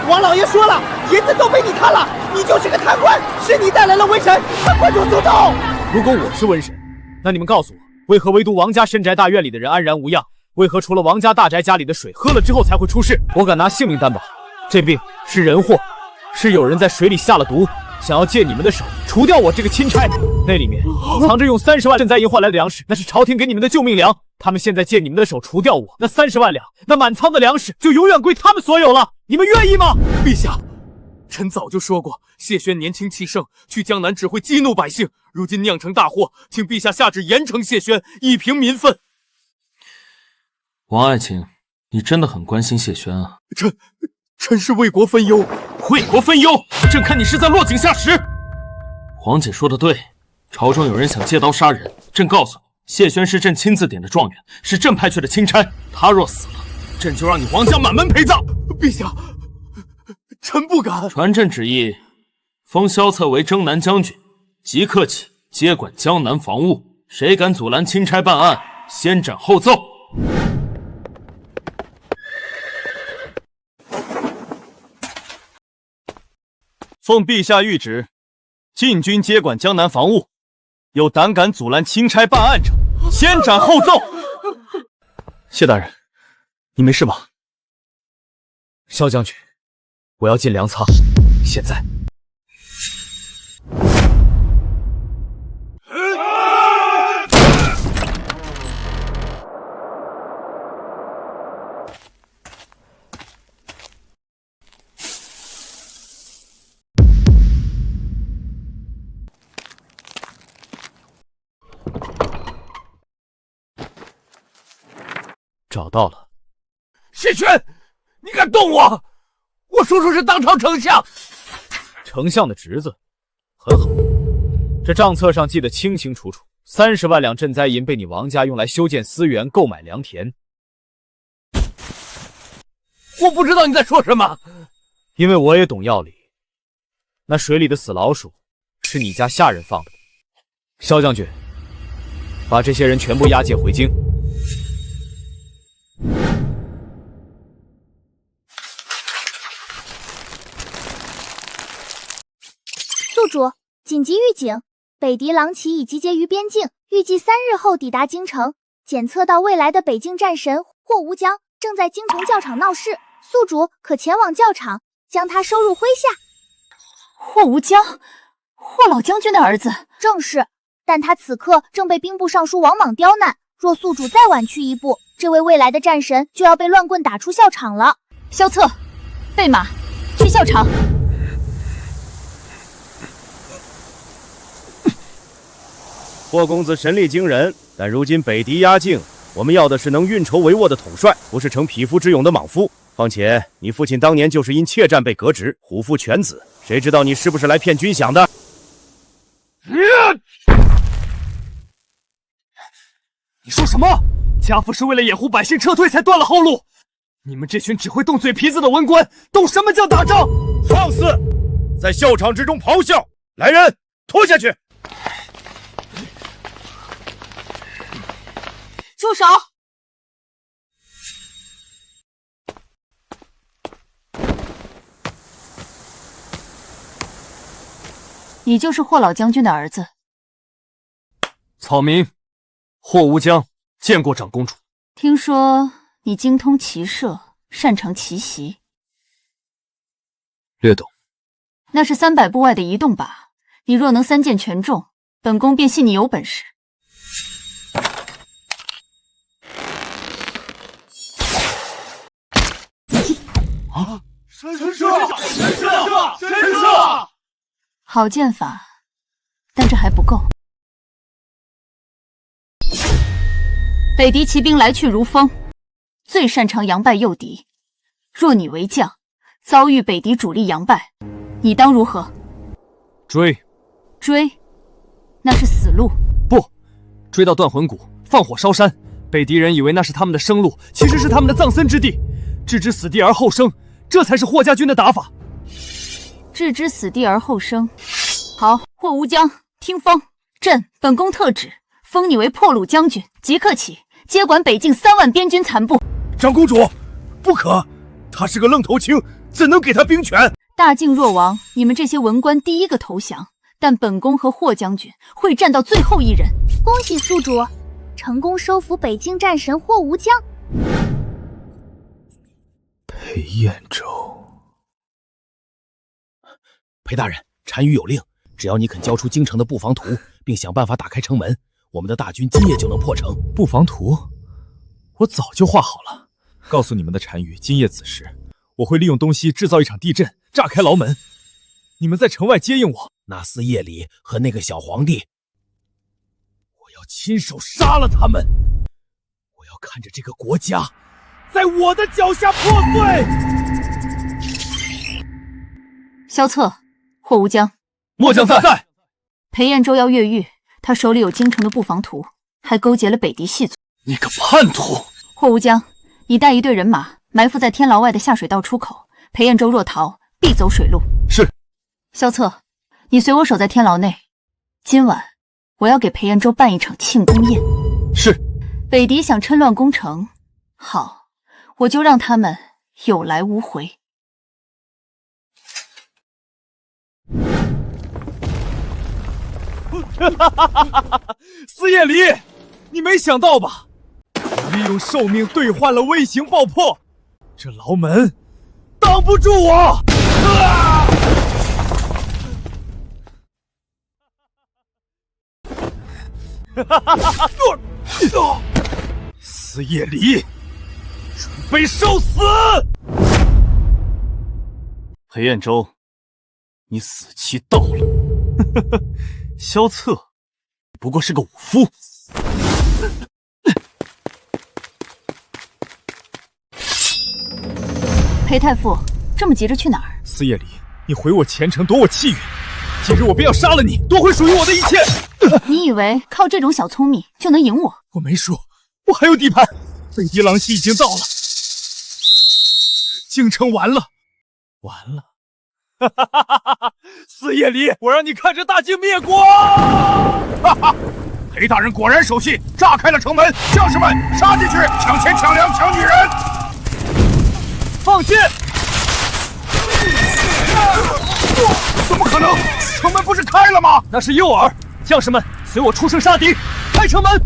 王老爷说了，银子都被你贪了，你就是个贪官，是你带来了瘟神，快出苏州！如果我是瘟神，那你们告诉我，为何唯独王家深宅大院里的人安然无恙？为何除了王家大宅家里的水喝了之后才会出事？我敢拿性命担保，这病是人祸，是有人在水里下了毒，想要借你们的手除掉我这个钦差。那里面藏着用30万赈灾银换来的粮食，那是朝廷给你们的救命粮。他们现在借你们的手除掉我，那30万两，那满仓的粮食就永远归他们所有了。你们愿意吗？陛下，臣早就说过，谢轩年轻气盛，去江南只会激怒百姓。如今酿成大祸，请陛下下旨严惩谢轩，以平民愤。王爱卿，你真的很关心谢轩啊？臣是为国分忧。为国分忧，朕看你是在落井下石。皇姐说的对，朝中有人想借刀杀人，朕告诉你，谢轩是朕亲自点的状元，是朕派去的钦差，他若死了，朕就让你王家满门陪葬。陛下，臣不敢。传朕旨意，封萧策为征南将军，即刻起接管江南防务，谁敢阻拦钦差办案，先斩后奏。奉陛下谕旨，禁军接管江南防务，有胆敢阻拦钦差办案者，先斩后奏。谢大人，你没事吧？萧将军，我要进粮仓，现在。找到了。谢轩，你敢动我？我叔叔是当朝丞相。丞相的侄子，很好。这账册上记得清清楚楚，30万两赈灾银被你王家用来修建私园、购买良田。我不知道你在说什么。因为我也懂药理。那水里的死老鼠是你家下人放的。萧将军，把这些人全部押解回京。宿主，紧急预警！北狄狼骑已集结于边境，预计3日后抵达京城。检测到未来的北境战神霍无疆正在京城教场闹事，宿主可前往教场，将他收入麾下。霍无疆，霍老将军的儿子，正是。但他此刻正被兵部尚书王莽刁难，若宿主再晚去一步，这位未来的战神就要被乱棍打出校场了。萧策，备马，去校场。霍公子神力惊人，但如今北狄压境，我们要的是能运筹帷幄的统帅，不是逞匹夫之勇的莽夫。况且你父亲当年就是因怯战被革职，虎父犬子，谁知道你是不是来骗军饷的？你说什么？家父是为了掩护百姓撤退才断了后路。你们这群只会动嘴皮子的文官，懂什么叫打仗？放肆！在校场之中咆哮！来人，拖下去！住手！你就是霍老将军的儿子。草民霍无疆见过长公主。听说你精通骑射，擅长奇袭。略懂。那是300步外的移动靶，你若能3箭全中，本宫便信你有本事。啊！神射！神射！神射！好剑法，但这还不够。北狄骑兵来去如风，最擅长佯败诱敌。若你为将，遭遇北狄主力佯败，你当如何？追，那是死路。不，追到断魂谷，放火烧山。北狄人以为那是他们的生路，其实是他们的葬身之地。置之死地而后生，这才是霍家军的打法。置之死地而后生。好，霍无疆，听封。本宫特旨，封你为破虏将军，即刻起接管北境3万边军残部。长公主，不可，他是个愣头青，怎能给他兵权？大境若亡，你们这些文官第一个投降，但本宫和霍将军会战到最后一人。恭喜宿主，成功收服北境战神霍无疆。裴彦州，裴大人，单于有令，只要你肯交出京城的布防图，并想办法打开城门，我们的大军今夜就能破城。布防图，我早就画好了。告诉你们的单于，今夜子时，我会利用东西制造一场地震，炸开牢门。你们在城外接应我。那厮夜里和那个小皇帝，我要亲手杀了他们！我要看着这个国家在我的脚下破碎！萧策，霍无疆，末将在。裴彦州要越狱，他手里有京城的布防图，还勾结了北狄细作。你个叛徒！霍无疆，你带一队人马埋伏在天牢外的下水道出口，裴彦州若逃，必走水路。是。萧策，你随我守在天牢内。今晚我要给裴彦州办一场庆功宴。是。北狄想趁乱攻城，好，我就让他们有来无回。司夜离，你没想到吧？我利用寿命兑换了微型爆破，这牢门挡不住我！司夜离，准备受死！裴彦州，你死期到了。萧策不过是个武夫。裴太傅，这么急着去哪儿？司夜离，你毁我前程，夺我气运，今日我便要杀了你，夺回属于我的一切！你以为靠这种小聪明就能赢我？我没输，我还有底盘。北狄狼溪已经到了，京城完了，完了！哈哈哈哈哈！四叶离，我让你看着大晋灭国！哈哈，裴大人果然守信，炸开了城门，将士们杀进去，抢钱、抢粮、抢女人！放箭！怎么可能？城门不是开了吗？那是诱饵！将士们，随我出声杀敌，开城门！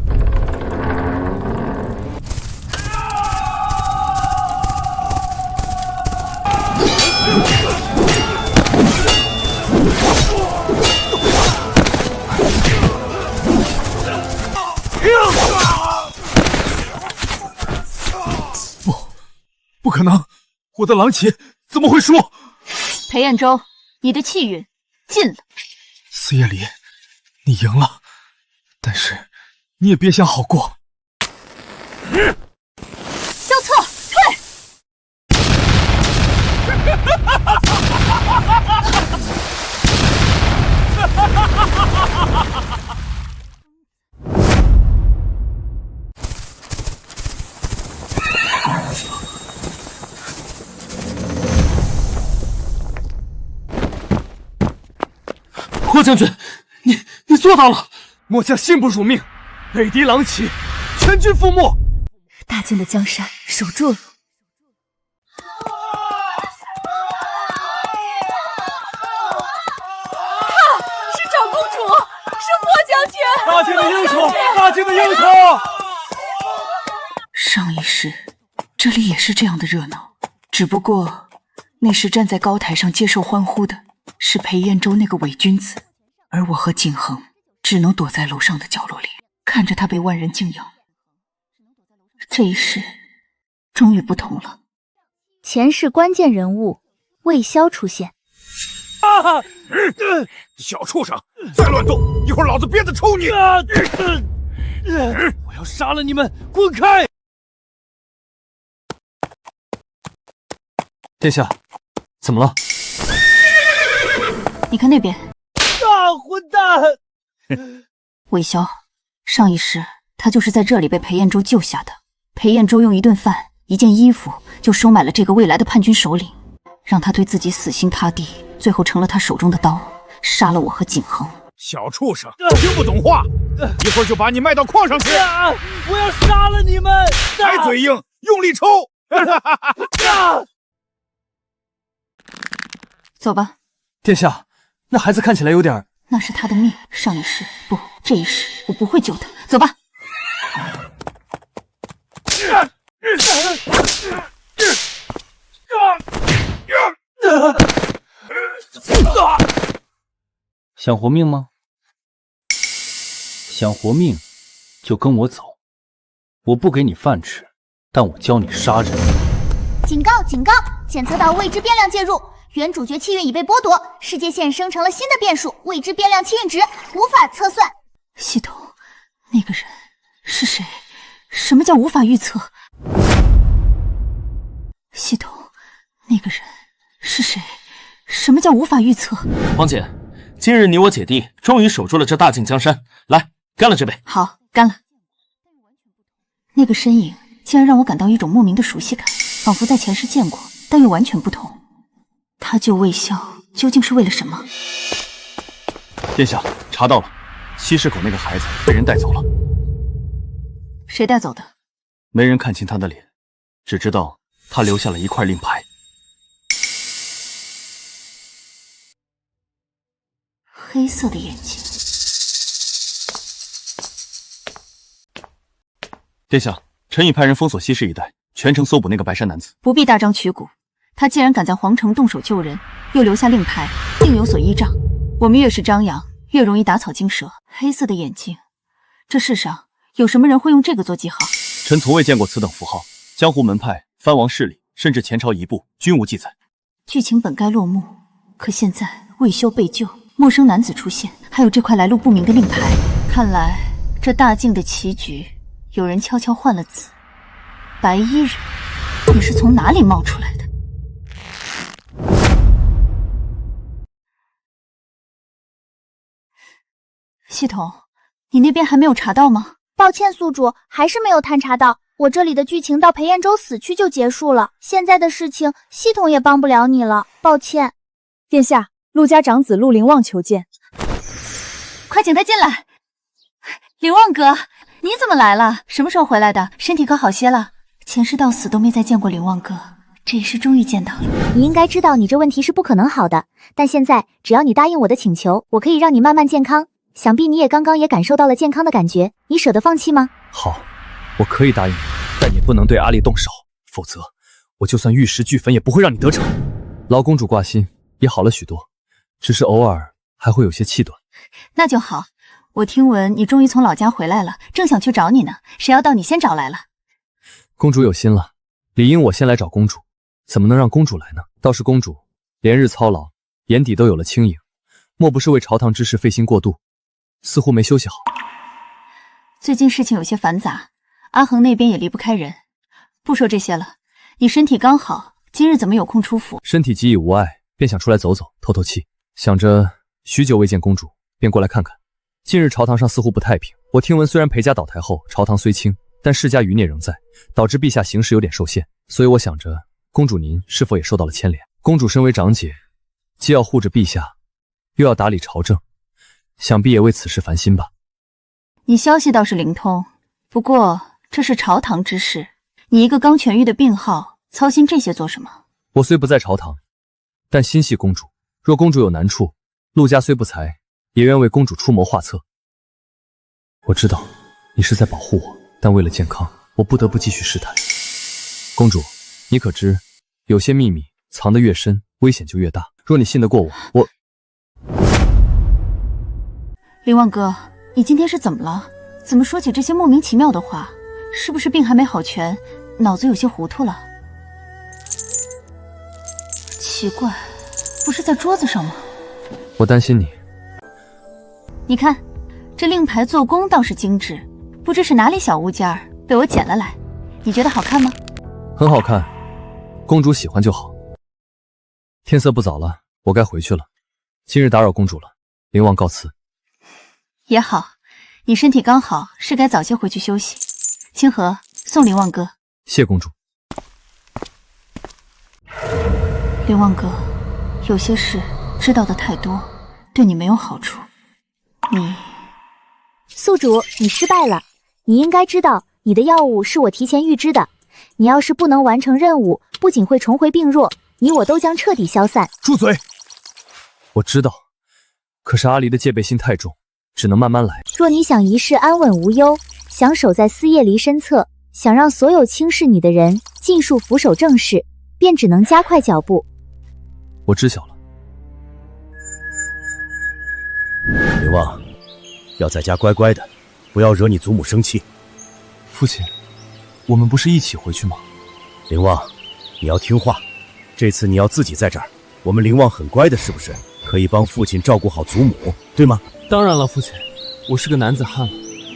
不可能！我的狼骑怎么会输？裴彦周，你的气运尽了。四叶离，你赢了，但是你也别想好过。萧策，退！霍将军，你做到了！末将信不辱命，北狄狼骑，全军覆没。大晋的江山守住了。看，是长公主，是霍将军，大晋的英雄，大晋的英雄。上一世，这里也是这样的热闹，只不过那时站在高台上接受欢呼的是裴彦周那个伪君子，而我和景恒只能躲在楼上的角落里，看着他被万人敬仰。这一世终于不同了。前世关键人物魏萧出现。小畜生，再乱动，一会儿老子鞭子抽你！我要杀了你们，滚开！殿下，怎么了？你看那边。大混蛋！魏萧，上一世他就是在这里被裴彦周救下的。裴彦周用一顿饭、一件衣服就收买了这个未来的叛军首领，让他对自己死心塌地，最后成了他手中的刀，杀了我和景恒。小畜生，听不懂话，一会儿就把你卖到矿上去！我要杀了你们！还嘴硬，用力抽！走吧。殿下，那孩子看起来有点……那是他的命，上一世不，这一世我不会救他。走吧。想活命吗？想活命，就跟我走。我不给你饭吃，但我教你杀人。警告！警告！检测到未知变量介入，原主角气运已被剥夺，世界线生成了新的变数，未知变量气运值无法测算。系统，那个人是谁？什么叫无法预测？系统，那个人是谁？什么叫无法预测？黄姐，今日你我姐弟终于守住了这大晋江山，来，干了这杯！好，干了。那个身影竟然让我感到一种莫名的熟悉感，仿佛在前世见过，但又完全不同。他救魏萧究竟是为了什么？殿下，查到了，西市口那个孩子被人带走了。谁带走的？没人看清他的脸，只知道他留下了一块令牌。黑色的眼睛。殿下，臣已派人封锁西市一带，全城搜捕那个白衫男子。不必大张旗鼓，他既然敢在皇城动手救人，又留下令牌，定有所依仗。我们越是张扬，越容易打草惊蛇。黑色的眼睛，这世上有什么人会用这个做记号？臣从未见过此等符号。江湖门派、藩王势力，甚至前朝遗部，均无记载。剧情本该落幕，可现在魏修被救，陌生男子出现，还有这块来路不明的令牌。看来这大晋的棋局，有人悄悄换了子。白衣人，你是从哪里冒出来的？系统，你那边还没有查到吗？抱歉，宿主，还是没有探查到。我这里的剧情到裴彦州死去就结束了，现在的事情系统也帮不了你了，抱歉。殿下，陆家长子陆凌望求见。快请他进来。凌望哥，你怎么来了？什么时候回来的？身体可好些了？前世到死都没再见过凌望哥，这一世终于见到了。你应该知道你这问题是不可能好的，但现在只要你答应我的请求，我可以让你慢慢健康。想必你也刚刚也感受到了健康的感觉，你舍得放弃吗？好，我可以答应你，但也不能对阿丽动手，否则我就算玉石俱焚也不会让你得逞。劳公主挂心也好了许多，只是偶尔还会有些气短。那就好，我听闻你终于从老家回来了，正想去找你呢，谁料到你先找来了。公主有心了，理应我先来找公主，怎么能让公主来呢？倒是公主连日操劳，眼底都有了轻盈，莫不是为朝堂之事费心过度，似乎没休息好。最近事情有些繁杂，阿恒那边也离不开人。不说这些了，你身体刚好，今日怎么有空出府？身体极已无碍，便想出来走走，透透气。想着许久未见公主，便过来看看。近日朝堂上似乎不太平，我听闻虽然裴家倒台后朝堂虽清，但世家余孽仍在，导致陛下行事有点受限，所以我想着公主您是否也受到了牵连？公主身为长姐，既要护着陛下，又要打理朝政，想必也为此事烦心吧。你消息倒是灵通，不过这是朝堂之事，你一个刚痊愈的病号，操心这些做什么？我虽不在朝堂，但心系公主，若公主有难处，陆家虽不才，也愿为公主出谋划策。我知道你是在保护我，但为了健康，我不得不继续试探。公主，你可知有些秘密藏得越深，危险就越大。若你信得过我……凌望哥，你今天是怎么了？怎么说起这些莫名其妙的话？是不是病还没好全，脑子有些糊涂了？奇怪，不是在桌子上吗？我担心你。你看，这令牌做工倒是精致，不知是哪里小物件儿被我捡了来。你觉得好看吗？很好看，公主喜欢就好。天色不早了，我该回去了。今日打扰公主了，凌望告辞。也好，你身体刚好，是该早些回去休息。清河，送凌望哥。谢公主。凌望哥，有些事知道的太多，对你没有好处。宿主，你失败了。你应该知道，你的药物是我提前预知的。你要是不能完成任务，不仅会重回病弱，你我都将彻底消散。住嘴！我知道，可是阿离的戒备心太重，只能慢慢来。若你想一世安稳无忧，想守在思夜离身侧，想让所有轻视你的人尽数俯首正视，便只能加快脚步。我知晓了。凌望，要在家乖乖的，不要惹你祖母生气。父亲，我们不是一起回去吗？凌望，你要听话，这次你要自己在这儿。我们凌望很乖的，是不是？可以帮父亲照顾好祖母，对吗？当然了，父亲，我是个男子汉了，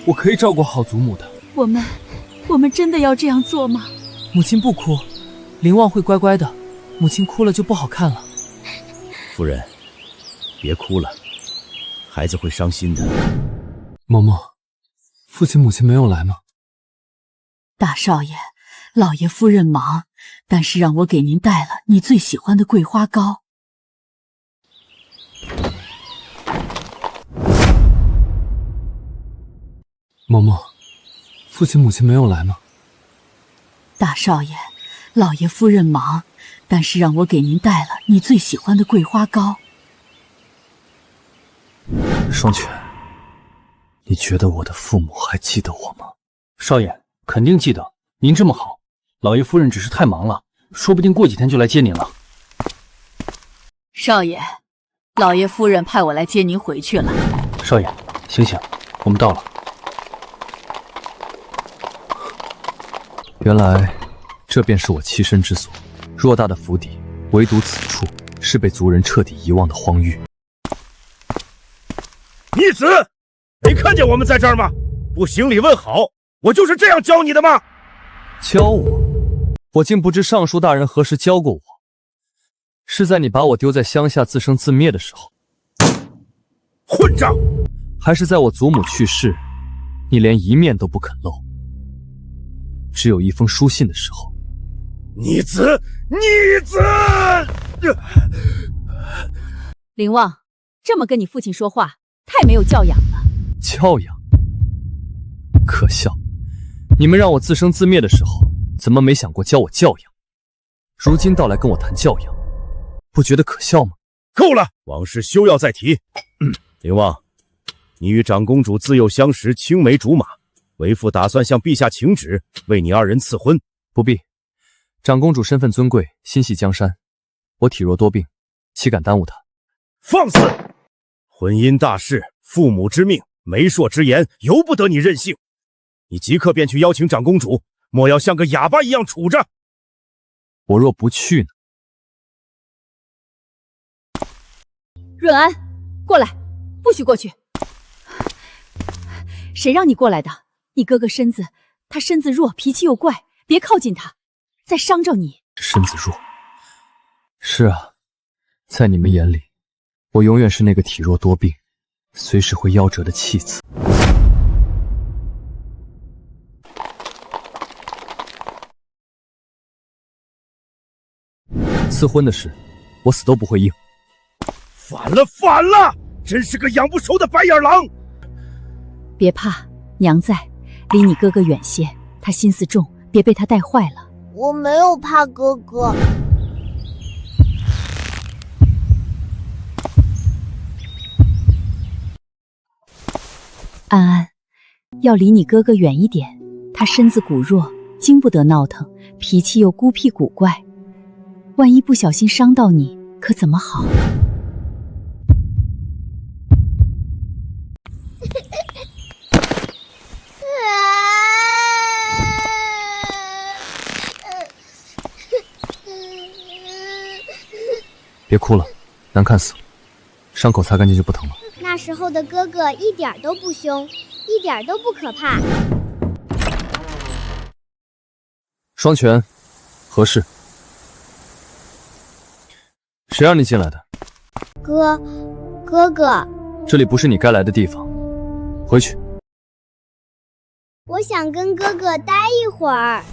我可以照顾好祖母的。我们真的要这样做吗？母亲不哭，凌望会乖乖的。母亲哭了就不好看了。夫人，别哭了，孩子会伤心的。嬷嬷，父亲母亲没有来吗？大少爷，老爷夫人忙，但是让我给您带了你最喜欢的桂花糕。嬷嬷，父亲母亲没有来吗？大少爷，老爷夫人忙，但是让我给您带了你最喜欢的桂花糕。双全，你觉得我的父母还记得我吗？少爷，肯定记得。您这么好，老爷夫人只是太忙了，说不定过几天就来接您了。少爷，老爷夫人派我来接您回去了。少爷，醒醒，我们到了。原来这便是我栖身之所，偌大的府邸，唯独此处是被族人彻底遗忘的荒域。逆子，没看见我们在这儿吗？不行礼问好，我就是这样教你的吗？教我？我竟不知尚书大人何时教过我，是在你把我丢在乡下自生自灭的时候。混账！还是在我祖母去世，你连一面都不肯露，只有一封书信的时候。逆子，逆子！林旺，这么跟你父亲说话，太没有教养了。教养？可笑！你们让我自生自灭的时候，怎么没想过教我教养？如今倒来跟我谈教养，不觉得可笑吗？够了，往事休要再提。林旺，你与长公主自幼相识，青梅竹马，为父打算向陛下请旨，为你二人赐婚。不必，长公主身份尊贵，心系江山，我体弱多病，岂敢耽误她？放肆！婚姻大事，父母之命，媒妁之言，由不得你任性。你即刻便去邀请长公主，莫要像个哑巴一样杵着。我若不去呢？润安，过来，不许过去。谁让你过来的？你哥哥他身子弱，脾气又怪，别靠近他，再伤着你。身子弱。是啊，在你们眼里，我永远是那个体弱多病，随时会夭折的弃子。赐婚的事，我死都不会应。反了，反了！真是个养不熟的白眼狼。别怕，娘在，离你哥哥远些，他心思重，别被他带坏了。我没有怕哥哥。安安，要离你哥哥远一点，他身子骨弱，经不得闹腾，脾气又孤僻古怪，万一不小心伤到你，可怎么好？别哭了，难看死了，伤口擦干净就不疼了。那时候的哥哥一点都不凶，一点都不可怕。双全，何事？谁让你进来的？哥哥，这里不是你该来的地方，回去。我想跟哥哥待一会儿。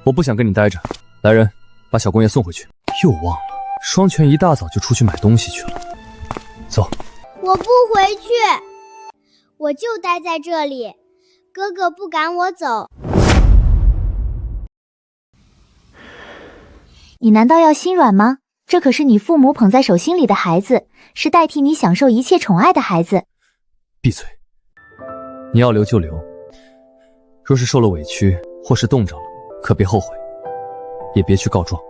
我不想跟你待着。来人，把小公爷送回去。又忘了，双全一大早就出去买东西去了。走。我不回去，我就待在这里，哥哥不赶我走。你难道要心软吗？这可是你父母捧在手心里的孩子，是代替你享受一切宠爱的孩子。闭嘴！你要留就留，若是受了委屈或是冻着了，可别后悔，也别去告状。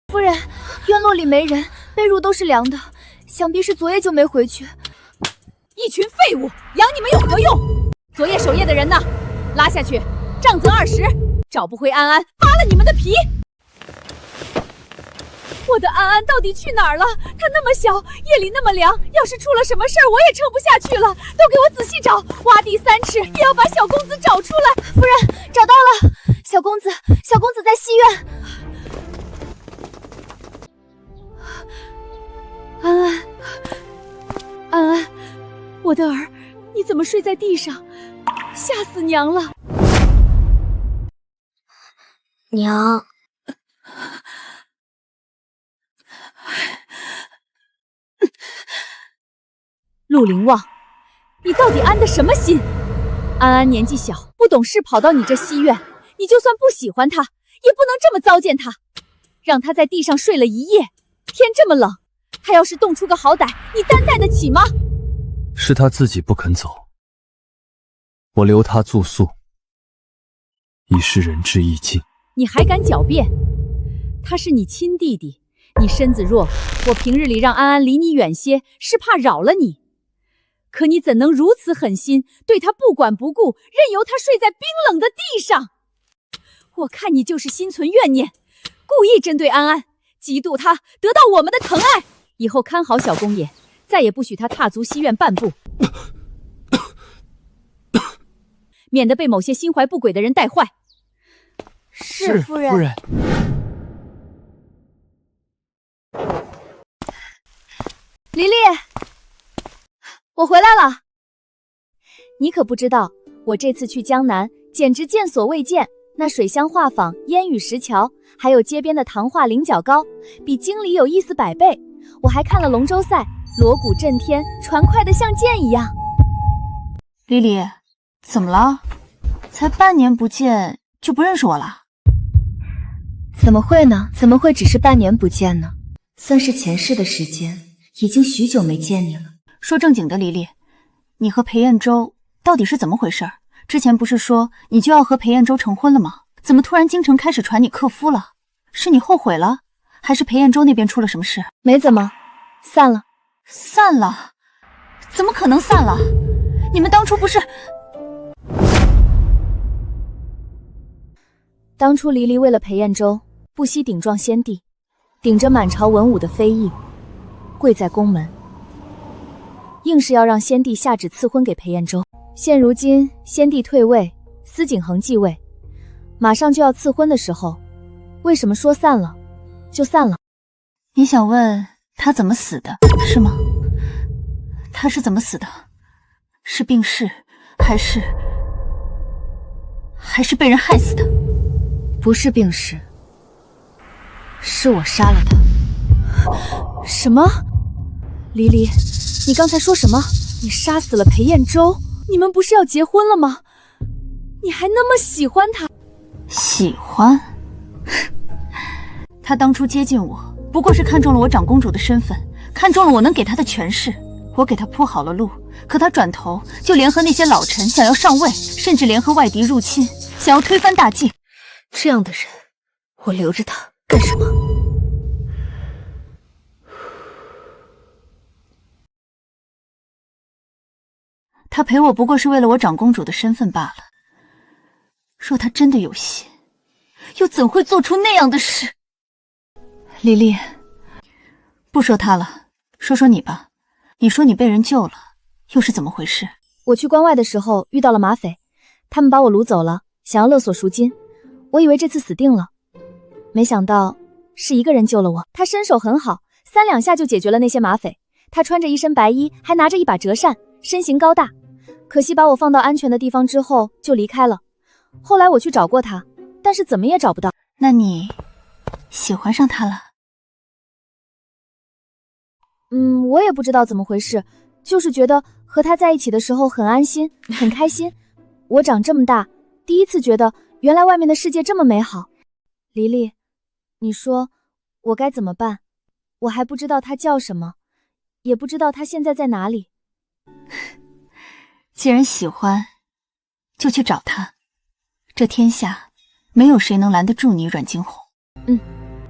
夫人，院落里没人，被褥都是凉的，想必是昨夜就没回去。一群废物，养你们有何用？昨夜守夜的人呢？拉下去，杖责20。找不回安安，扒了你们的皮！我的安安到底去哪儿了？她那么小，夜里那么凉，要是出了什么事儿，我也撑不下去了。都给我仔细找，挖地3尺，也要把小公子找出来。夫人，找到了，小公子在西院。安安，我的儿，你怎么睡在地上？吓死娘了！娘，陆凌望，你到底安的什么心？安安年纪小，不懂事，跑到你这西院，你就算不喜欢他，也不能这么糟践他，让他在地上睡了一夜。天这么冷，他要是冻出个好歹，你担待得起吗？是他自己不肯走，我留他住宿，已是仁至义尽。你还敢狡辩？他是你亲弟弟，你身子弱，我平日里让安安离你远些，是怕扰了你。可你怎能如此狠心，对她不管不顾，任由她睡在冰冷的地上？我看你就是心存怨念，故意针对安安，嫉妒她得到我们的疼爱。以后看好小公爷，再也不许她踏足西院半步，免得被某些心怀不轨的人带坏。是夫人。黎黎，我回来了。你可不知道，我这次去江南简直见所未见，那水乡画舫、烟雨石桥，还有街边的糖画菱角糕，比京里有意思100倍。我还看了龙舟赛，锣鼓震天，船快得像箭一样。黎黎，怎么了？才半年不见就不认识我了？怎么会呢？怎么会只是半年不见呢？算是前世的时间，已经许久没见你了。说正经的，黎黎，你和裴彦周到底是怎么回事？之前不是说你就要和裴彦周成婚了吗？怎么突然京城开始传你克夫了？是你后悔了，还是裴彦周那边出了什么事？没怎么，散了。散了？怎么可能散了？你们当初不是……当初黎黎为了裴彦周，不惜顶撞先帝，顶着满朝文武的非议，跪在宫门，硬是要让先帝下旨赐婚给裴彦周。现如今先帝退位，司景恒继位，马上就要赐婚的时候，为什么说散了就散了？你想问他怎么死的，是吗？他是怎么死的？是病逝，还是被人害死的？不是病逝，是我杀了他。什么？黎黎，你刚才说什么？你杀死了裴彦周？你们不是要结婚了吗？你还那么喜欢他？喜欢？他当初接近我，不过是看中了我长公主的身份，看中了我能给他的权势。我给他铺好了路，可他转头就联合那些老臣想要上位，甚至联合外敌入侵，想要推翻大晋。这样的人，我留着他干什么？他陪我不过是为了我长公主的身份罢了。若他真的有心，又怎会做出那样的事？黎黎，不说他了，说说你吧。你说你被人救了，又是怎么回事？我去关外的时候遇到了马匪，他们把我掳走了，想要勒索赎金。我以为这次死定了，没想到是一个人救了我。他身手很好，3两下就解决了那些马匪。他穿着一身白衣，还拿着一把折扇，身形高大。可惜把我放到安全的地方之后就离开了。后来我去找过他，但是怎么也找不到。那你喜欢上他了？我也不知道怎么回事，就是觉得和他在一起的时候很安心，很开心。我长这么大，第一次觉得原来外面的世界这么美好。黎黎，你说我该怎么办？我还不知道他叫什么，也不知道他现在在哪里。既然喜欢，就去找他。这天下没有谁能拦得住你，阮惊鸿。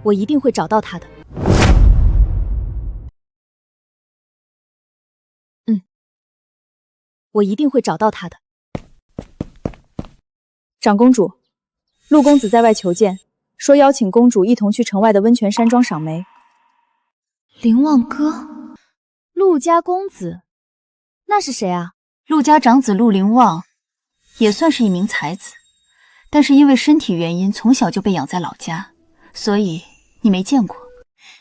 我一定会找到他的。我一定会找到他的。长公主，陆公子在外求见，说邀请公主一同去城外的温泉山庄赏梅。凌望哥，陆家公子，那是谁啊？陆家长子陆凌望，也算是一名才子，但是因为身体原因，从小就被养在老家，所以你没见过。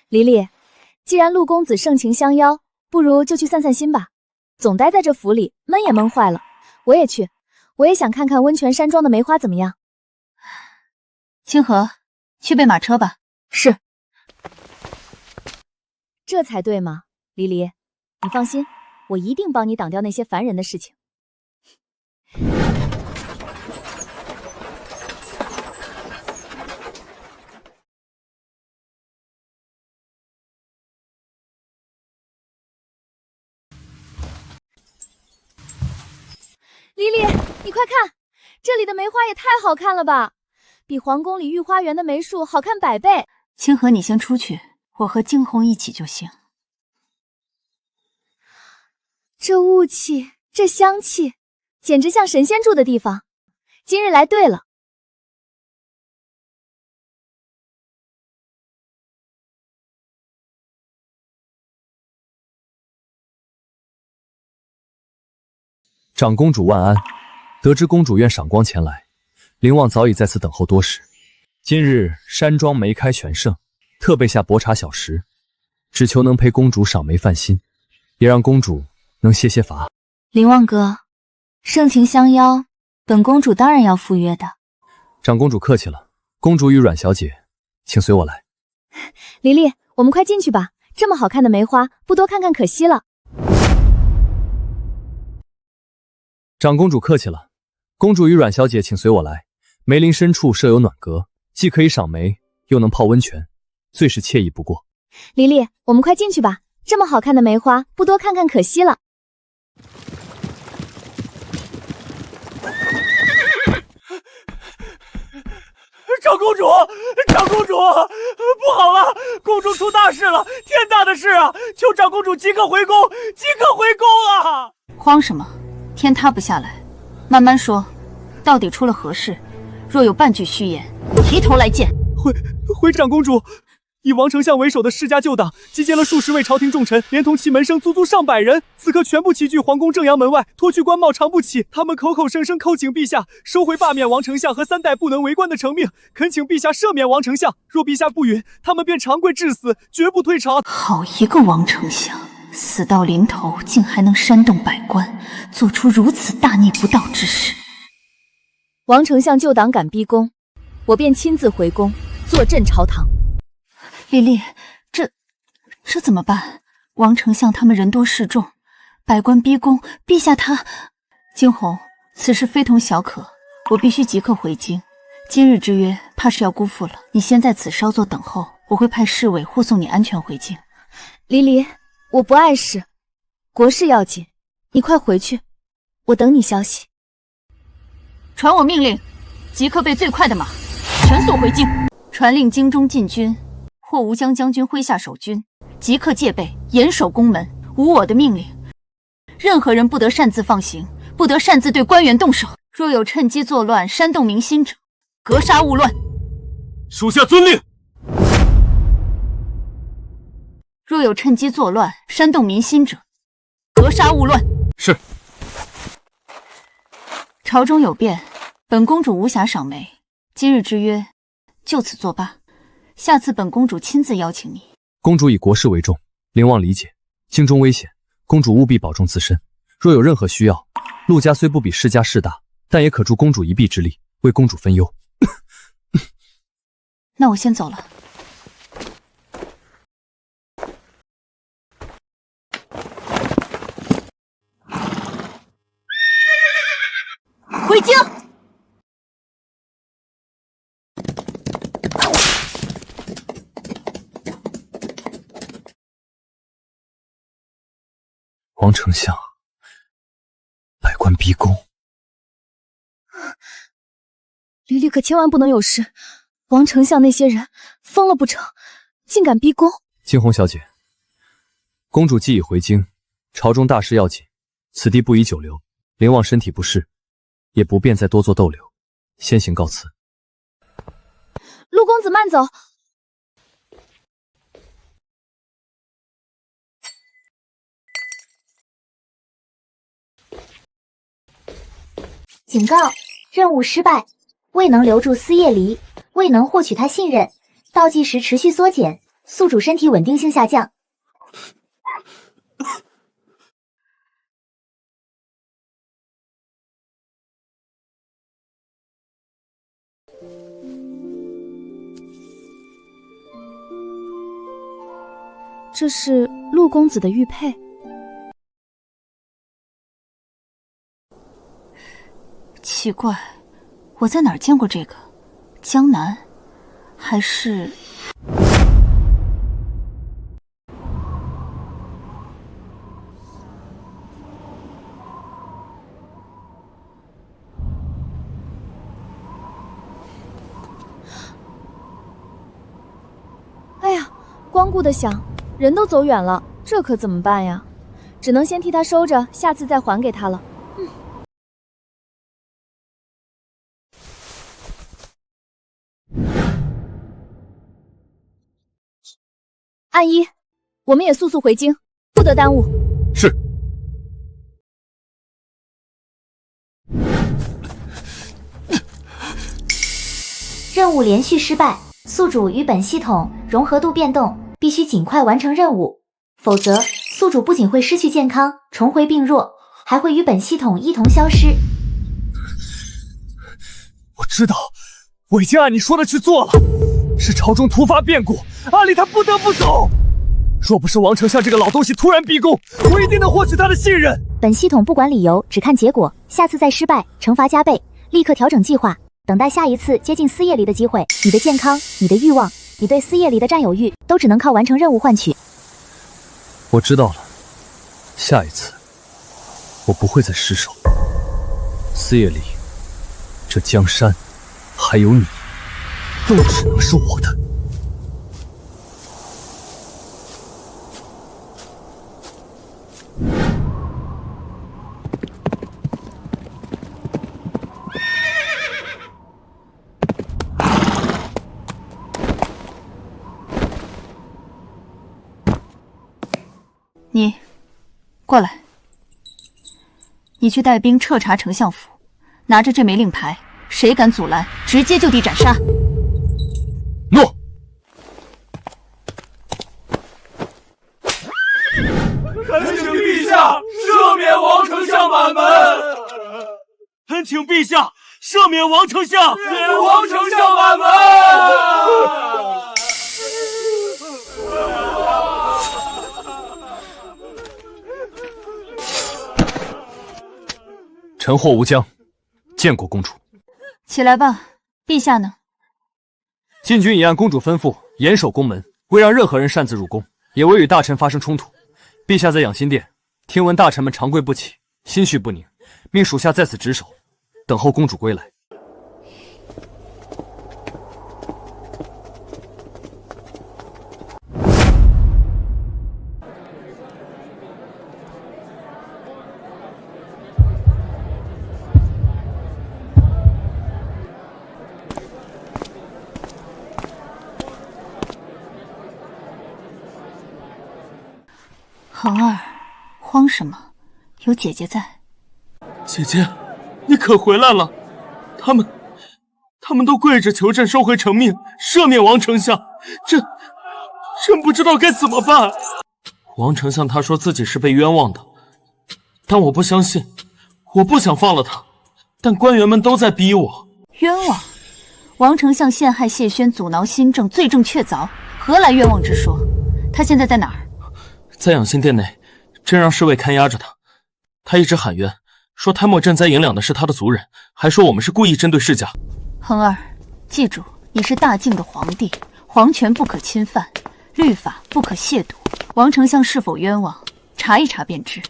黎黎，既然陆公子盛情相邀，不如就去散散心吧。总待在这府里，闷也闷坏了。我也去，我也想看看温泉山庄的梅花怎么样。清河，去备马车吧。是。这才对嘛，黎黎，你放心，我一定帮你挡掉那些烦人的事情。黎黎，你快看，这里的梅花也太好看了吧，比皇宫里御花园的梅树好看100倍。清河，你先出去，我和惊鸿一起就行。这雾气，这香气，简直像神仙住的地方。今日来对了。长公主万安。得知公主院赏光前来，灵王早已在此等候多时。今日山庄梅开全盛，特备下薄茶小食，只求能陪公主赏梅饭心，也让公主能歇歇乏。灵王哥，盛情相邀，本公主当然要赴约的。长公主客气了，公主与阮小姐，请随我来。黎黎，我们快进去吧，这么好看的梅花，不多看看可惜了。长公主客气了，公主与阮小姐请随我来。梅林深处设有暖阁，既可以赏梅，又能泡温泉，最是惬意不过。黎黎，我们快进去吧，这么好看的梅花，不多看看可惜了。长公主，长公主，不好了，公主出大事了，天大的事啊！求长公主即刻回宫，即刻回宫啊！慌什么？天塌不下来，慢慢说，到底出了何事？若有半句虚言，提头来见。回长公主，以王丞相为首的世家旧党集结了数十位朝廷重臣，连同其门生足上百人，此刻全部齐聚皇宫正阳门外，脱去官帽长不起。他们口口声声叩请陛下收回罢免王丞相和3代不能为官的成命，恳请陛下赦免王丞相。若陛下不允，他们便长跪致死，绝不退朝。好一个王丞相，死到临头竟还能煽动百官，做出如此大逆不道之事。王丞相旧党敢逼宫，我便亲自回宫坐镇朝堂。丽丽，这怎么办？王丞相他们人多势众，百官逼宫，陛下他……惊鸿，此事非同小可，我必须即刻回京。今日之约，怕是要辜负了。你先在此稍作等候，我会派侍卫护送你安全回京。黎黎，我不碍事，国事要紧，你快回去，我等你消息。传我命令，即刻备最快的马，全速回京。传令京中禁军或吴江将军麾下守军，即刻戒备，严守宫门。无我的命令，任何人不得擅自放行，不得擅自对官员动手。若有趁机作乱、煽动民心者，格杀勿乱。属下遵令。若有趁机作乱、煽动民心者，格杀勿乱。是。朝中有变，本公主无暇赏梅，今日之约就此作罢。下次本公主亲自邀请你。公主以国事为重，灵王理解。京中危险，公主务必保重自身。若有任何需要，陆家虽不比世家势大，但也可助公主一臂之力，为公主分忧。那我先走了。回京。王丞相，百官逼宫。黎黎可千万不能有事，王丞相那些人疯了不成，竟敢逼宫。惊鸿小姐，公主既已回京，朝中大事要紧，此地不宜久留。灵王身体不适，也不便再多做逗留，先行告辞。陆公子慢走。警告，任务失败，未能留住思夜离，未能获取他信任，倒计时持续缩减，宿主身体稳定性下降。这是陆公子的玉佩。奇怪，我在哪儿见过这个？江南，还是……哎呀，光顾得想，人都走远了，这可怎么办呀？只能先替他收着，下次再还给他了。按一，我们也速速回京，不得耽误。是。任务连续失败，宿主与本系统融合度变动，必须尽快完成任务，否则宿主不仅会失去健康，重回病弱，还会与本系统一同消失。我知道，我已经按你说的去做了。是朝中突发变故，阿里他不得不走。若不是王丞相这个老东西突然逼宫，我一定能获取他的信任。本系统不管理由，只看结果，下次再失败，惩罚加倍，立刻调整计划，等待下一次接近私夜离的机会。你的健康，你的欲望，你对私夜离的占有欲，都只能靠完成任务换取。我知道了，下一次我不会再失手。私夜离，这江山还有你，都只能是我的。你，过来。你去带兵彻查丞相府，拿着这枚令牌，谁敢阻拦，直接就地斩杀。诺。恳请陛下赦免王丞相满门。恳请陛下赦免王丞相，免王丞相满门。臣霍无疆，见过公主。起来吧，陛下呢？禁军已按公主吩咐严守宫门，未让任何人擅自入宫，也未与大臣发生冲突。陛下在养心殿，听闻大臣们长跪不起，心绪不宁，命属下在此值守，等候公主归来。恒儿，慌什么？有姐姐在。姐姐，你可回来了？他们都跪着求朕收回成命，赦免王丞相。朕不知道该怎么办。王丞相他说自己是被冤枉的，但我不相信，我不想放了他，但官员们都在逼我。冤枉？王丞相陷害谢轩，阻挠新政，罪证确凿，何来冤枉之说？他现在在哪儿？在养心殿内，朕让侍卫看押着他。他一直喊冤，说贪墨赈灾银两的是他的族人，还说我们是故意针对世家。恒儿，记住，你是大晋的皇帝，皇权不可侵犯，律法不可亵渎。王丞相是否冤枉，查一查便知。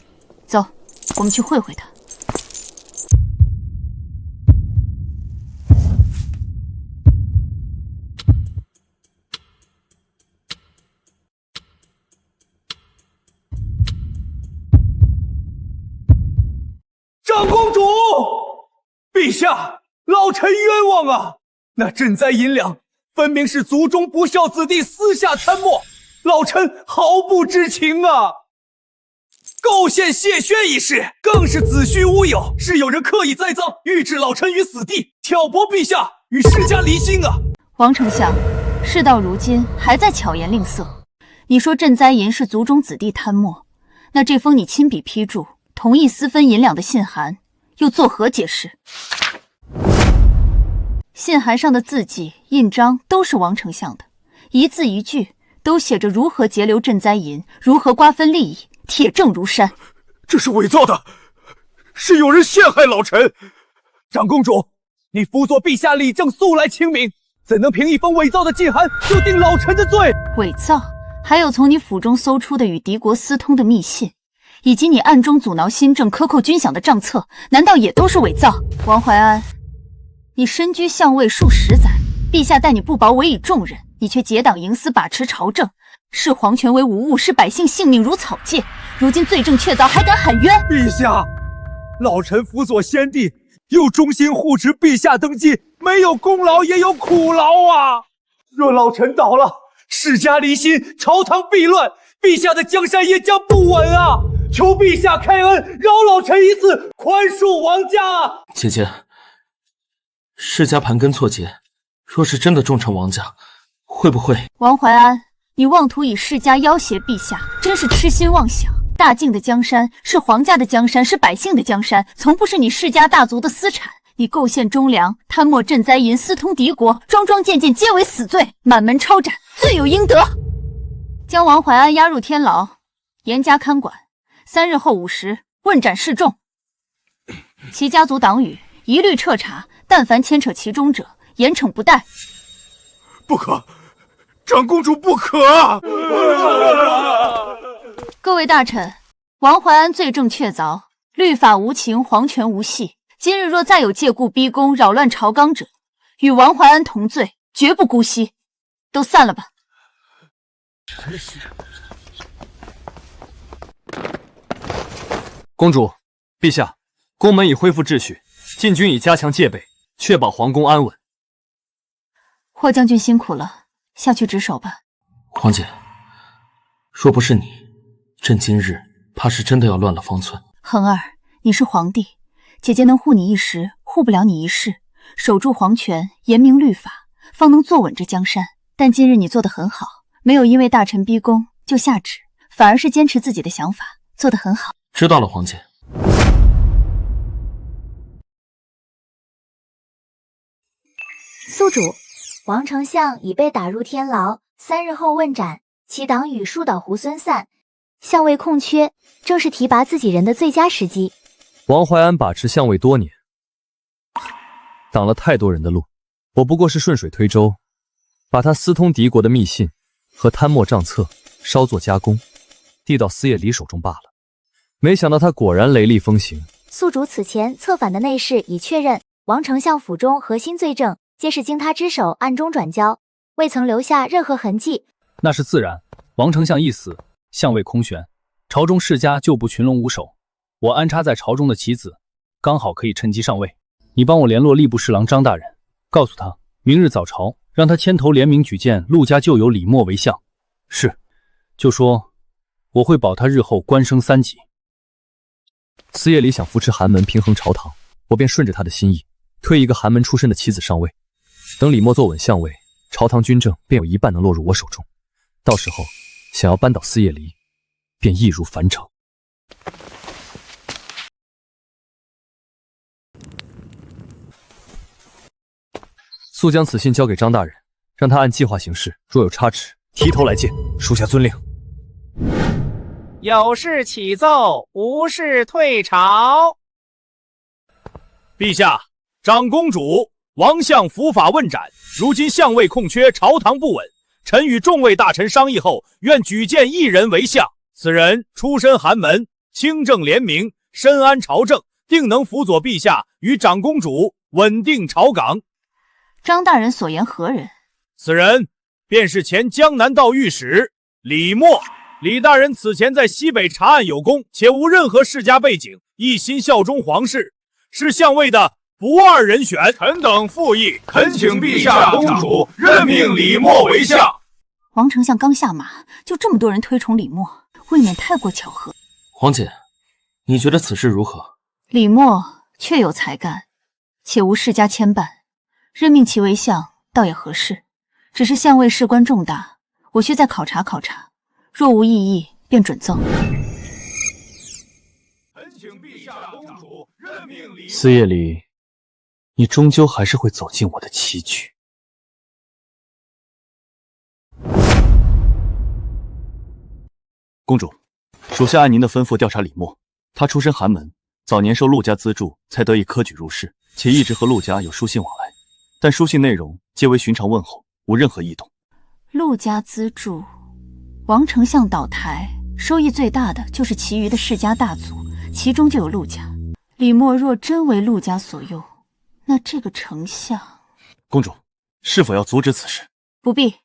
走，我们去会会他。长公主，陛下，老臣冤枉啊！那赈灾银两分明是族中不孝子弟私下参谋，老臣毫不知情啊！构陷谢轩一事更是子虚乌有，是有人刻意栽赃，欲置老臣于死地，挑拨陛下与世家离心啊！王丞相，事到如今还在巧言令色。你说赈灾银是族中子弟贪墨，那这封你亲笔批注同意私分银两的信函，又作何解释？信函上的字迹、印章都是王丞相的，一字一句都写着如何节流赈灾银，如何瓜分利益，铁证如山。这是伪造的，是有人陷害老臣。长公主，你辅佐陛下理政素来清明，怎能凭一封伪造的禁函就定老臣的罪？伪造？还有从你府中搜出的与敌国私通的密信，以及你暗中阻挠新政、克扣军饷的账册，难道也都是伪造？王怀安，你身居相位数10载，陛下待你不薄，委以重任，你却结党营私，把持朝政，视皇权为无物，视百姓性命如草芥。如今罪证确凿，还敢喊冤？陛下，老臣辅佐先帝，又忠心护持陛下登基，没有功劳也有苦劳啊！若老臣倒了，世家离心，朝堂必乱，陛下的江山也将不稳啊！求陛下开恩，饶老臣一次，宽恕王家啊！姐姐，世家盘根错节，若是真的重臣王家，会不会……王怀安，你妄图以世家要挟陛下，真是痴心妄想。大晋的江山是皇家的江山，是百姓的江山，从不是你世家大族的私产。你构陷忠良，贪墨赈灾银，私通敌国，桩桩件件皆为死罪，满门抄斩，罪有应得。将王怀安押入天牢，严加看管，3日后5时问斩示众。其家族党羽一律彻查，但凡牵扯其中者，严惩不贷。不可，长公主不可！各位大臣，王怀安罪证确凿，律法无情，皇权无戏。今日若再有借故逼宫、扰乱朝纲者，与王怀安同罪，绝不姑息。都散了吧。公主，陛下，宫门已恢复秩序，禁军已加强戒备，确保皇宫安稳。霍将军辛苦了，下去值守吧。皇姐，若不是你，朕今日怕是真的要乱了方寸。恒儿，你是皇帝，姐姐能护你一时，护不了你一世。守住皇权，严明律法，方能坐稳这江山。但今日你做得很好，没有因为大臣逼宫就下旨，反而是坚持自己的想法，做得很好。知道了，皇姐。宿主，王丞相已被打入天牢，3日后问斩，其党羽疏导猢狲散，相位空缺，正是提拔自己人的最佳时机。王怀安把持相位多年，挡了太多人的路，我不过是顺水推舟，把他私通敌国的密信和贪墨账册稍作加工，递到司业里手中罢了。没想到他果然雷厉风行。宿主此前策反的内事已确认，王丞相府中核心罪证皆是经他之手暗中转交，未曾留下任何痕迹。那是自然，王丞相一死，相位空悬，朝中世家就不群龙无首。我安插在朝中的棋子，刚好可以趁机上位。你帮我联络吏部侍郎张大人，告诉他明日早朝让他牵头联名举荐陆家旧友李默为相。是，就说我会保他日后官升3级。司业里想扶持寒门平衡朝堂，我便顺着他的心意，推一个寒门出身的棋子上位。等李默坐稳相位，朝堂军政便有一半能落入我手中。到时候想要扳倒司业离，便易如反掌。速将此信交给张大人，让他按计划行事，若有差池，提头来见。属下遵令。有事启奏，无事退朝。陛下，长公主王相伏法问斩，如今相位空缺，朝堂不稳。臣与众位大臣商议后，愿举荐一人为相。此人出身寒门，清正廉明，深谙朝政，定能辅佐陛下与长公主稳定朝纲。张大人所言何人？此人便是前江南道御史李默。李大人此前在西北查案有功，且无任何世家背景，一心效忠皇室，是相位的不二人选。臣等附议，恳请陛下公主任命李默为相。王丞相刚下马，就这么多人推崇李默，未免太过巧合。皇姐，你觉得此事如何？李默确有才干，且无世家牵绊，任命其为相倒也合适。只是相位事关重大，我需再考察考察。若无异议，便准奏。司业里，你终究还是会走进我的棋局。公主，属下按您的吩咐调查李默。他出身寒门，早年受陆家资助，才得以科举入仕，且一直和陆家有书信往来。但书信内容皆为寻常问候，无任何异动。陆家资助。王丞相倒台，收益最大的就是其余的世家大族，其中就有陆家。李默若真为陆家所用，那这个丞相……公主，是否要阻止此事？不必，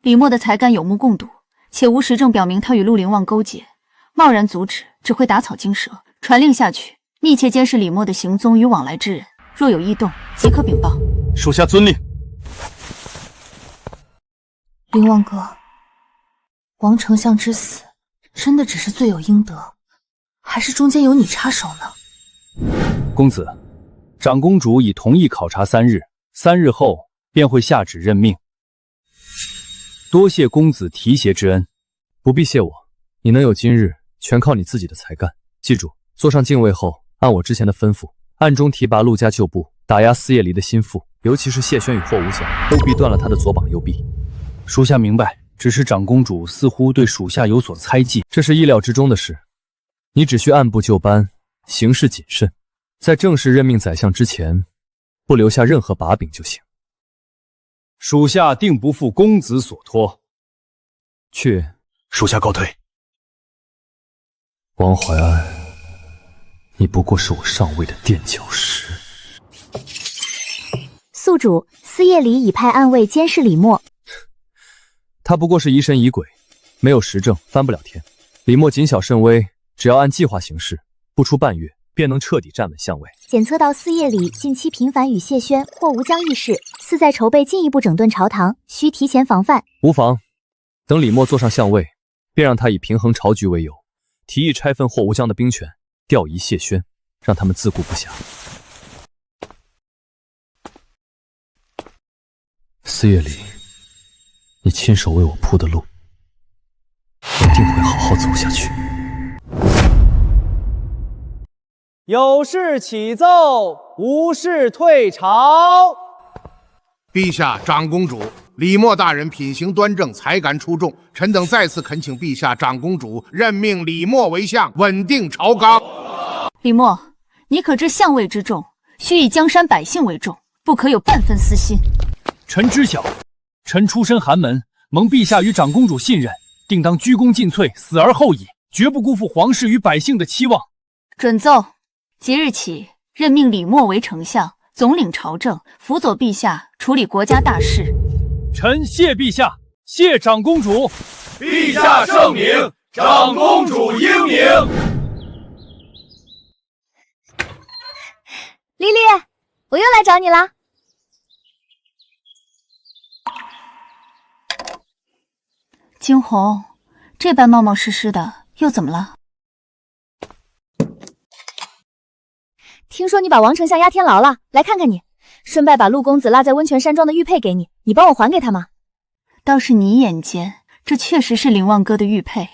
李默的才干有目共睹，且无实证表明他与陆灵旺勾结，贸然阻止只会打草惊蛇。传令下去，密切监视李默的行踪与往来之人，若有异动，即刻禀报。属下遵令。灵旺哥，王丞相之死，真的只是罪有应得，还是中间有你插手呢？公子，长公主已同意考察3日，3日后便会下旨任命。多谢公子提携之恩。不必谢我，你能有今日，全靠你自己的才干。记住，坐上敬位后，按我之前的吩咐，暗中提拔陆家旧部，打压司业离的心腹，尤其是谢轩与霍无疆，都必断了他的左膀右臂。属下明白，只是长公主似乎对属下有所猜忌，这是意料之中的事。你只需按部就班，行事谨慎，在正式任命宰相之前，不留下任何把柄就行。属下定不负公子所托。去，属下告退。王怀安，你不过是我上位的垫脚石。宿主司业离已派暗卫监视李默。他不过是疑神疑鬼，没有实证，翻不了天。李默谨小慎微，只要按计划行事，不出半月便能彻底站稳相位。检测到司业里近期频繁与谢轩、霍无疆议事，似在筹备进一步整顿朝堂，需提前防范。无妨，等李默坐上相位，便让他以平衡朝局为由，提议拆分霍无疆的兵权，调移谢轩，让他们自顾不暇。司业里，你亲手为我铺的路，我定会好好走下去。有事启奏，无事退朝。陛下，长公主李默大人品行端正，才干出众，臣等再次恳请陛下、长公主任命李默为相，稳定朝纲。李默，你可知相位之重，须以江山百姓为重，不可有半分私心。臣知晓，臣出身寒门，蒙陛下与长公主信任，定当鞠躬尽瘁，死而后已，绝不辜负皇室与百姓的期望。准奏，即日起任命李默为丞相，总领朝政，辅佐陛下处理国家大事。臣谢陛下，谢长公主。陛下圣明，长公主英明。丽丽，我又来找你啦。惊鸿，这般冒冒失失的，又怎么了？听说你把王丞相押天牢了，来看看你，顺带把陆公子落在温泉山庄的玉佩给你，你帮我还给他吗？倒是你眼尖，这确实是灵旺哥的玉佩，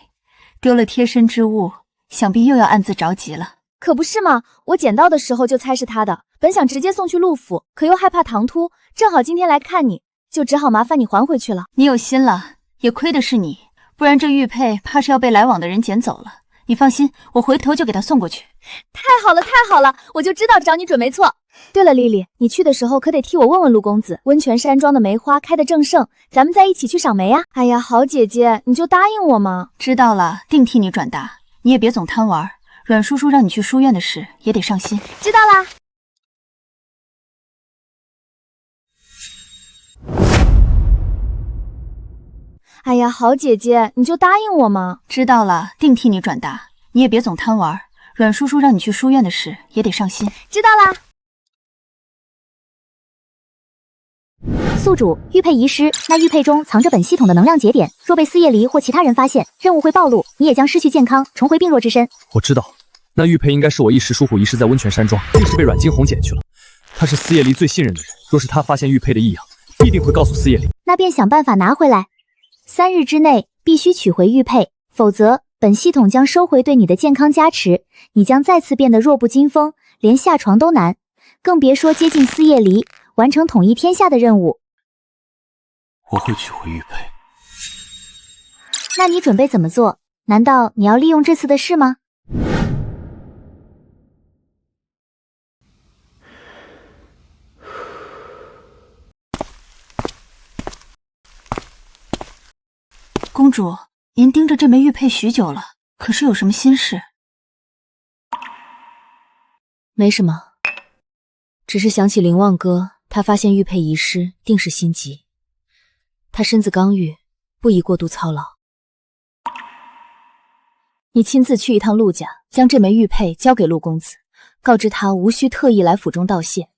丢了贴身之物，想必又要暗自着急了。可不是嘛，我捡到的时候就猜是他的，本想直接送去陆府，可又害怕唐突，正好今天来看你，就只好麻烦你还回去了。你有心了，也亏的是你，不然这玉佩怕是要被来往的人捡走了。你放心，我回头就给他送过去。太好了，太好了，我就知道找你准没错。对了，丽丽，你去的时候可得替我问问陆公子，温泉山庄的梅花开得正盛，咱们再一起去赏梅呀。哎呀，好姐姐，你就答应我嘛。知道了，定替你转达。你也别总贪玩，阮叔叔让你去书院的事也得上心。知道啦。哎呀，好姐姐，你就答应我嘛。知道了，定替你转达。你也别总贪玩，阮叔叔让你去书院的事也得上心。知道啦。宿主，玉佩遗失，那玉佩中藏着本系统的能量节点，若被司业离或其他人发现，任务会暴露，你也将失去健康，重回病弱之身。我知道，那玉佩应该是我一时疏忽遗失在温泉山庄，定是被阮惊鸿捡去了。他是司业离最信任的人，若是他发现玉佩的异样，必定会告诉司业离。那便想办法拿回来。3日之内必须取回玉佩，否则本系统将收回对你的健康加持，你将再次变得弱不禁风，连下床都难，更别说接近司业离，完成统一天下的任务。我会取回玉佩。那你准备怎么做？难道你要利用这次的事吗？公主，您盯着这枚玉佩许久了，可是有什么心事？没什么，只是想起灵旺哥，他发现玉佩遗失，定是心急。他身子刚愈，不宜过度操劳。你亲自去一趟陆家，将这枚玉佩交给陆公子，告知他无需特意来府中道谢，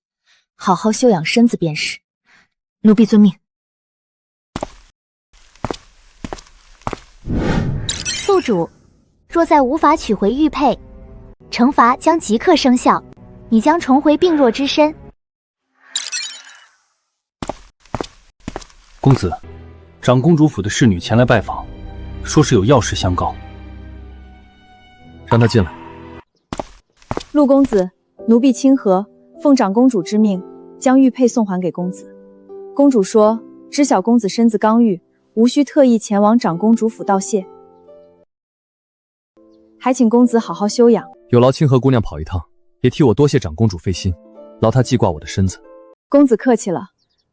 好好休养身子便是。奴婢遵命。宿主，若再无法取回玉佩，惩罚将即刻生效，你将重回病弱之身。公子，长公主府的侍女前来拜访，说是有要事相告。让她进来。陆公子，奴婢清河奉长公主之命，将玉佩送还给公子。公主说，知晓公子身子刚愈，无需特意前往长公主府道谢，还请公子好好休养。有劳清河姑娘跑一趟，也替我多谢长公主费心，劳她记挂我的身子。公子客气了，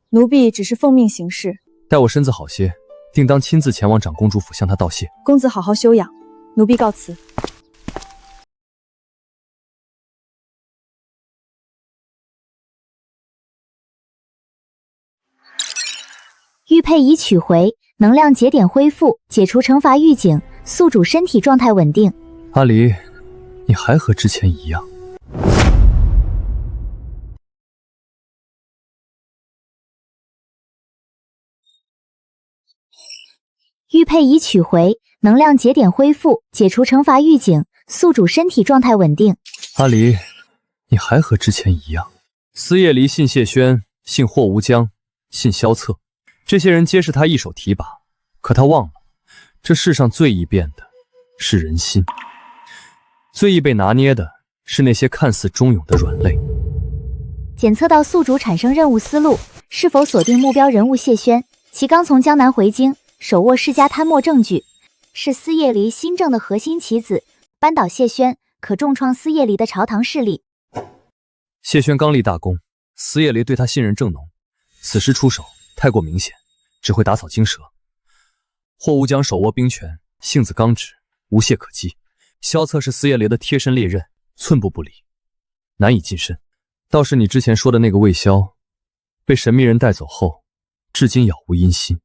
奴婢只是奉命行事。待我身子好些，定当亲自前往长公主府向她道谢。公子好好休养，奴婢告辞。玉佩已取回，能量节点恢复，解除惩罚预警，宿主身体状态稳定。阿离，你还和之前一样。玉佩已取回，能量节点恢复，解除惩罚预警，宿主身体状态稳定。阿离，你还和之前一样。司夜离信谢轩，信霍无疆，信萧策，这些人皆是他一手提拔，可他忘了，这世上最易变的是人心，最易被拿捏的是那些看似忠勇的软肋。检测到宿主产生任务思路，是否锁定目标人物谢轩？其刚从江南回京，手握世家贪墨证据，是司夜离新政的核心棋子。扳倒谢轩，可重创司夜离的朝堂势力。谢轩刚立大功，司夜离对他信任正浓，此时出手太过明显，只会打草惊蛇。霍无疆手握兵权，性子刚直，无懈可击。萧策是司夜离的贴身猎刃，寸步不离，难以近身。倒是你之前说的那个魏萧，被神秘人带走后，至今杳无音信，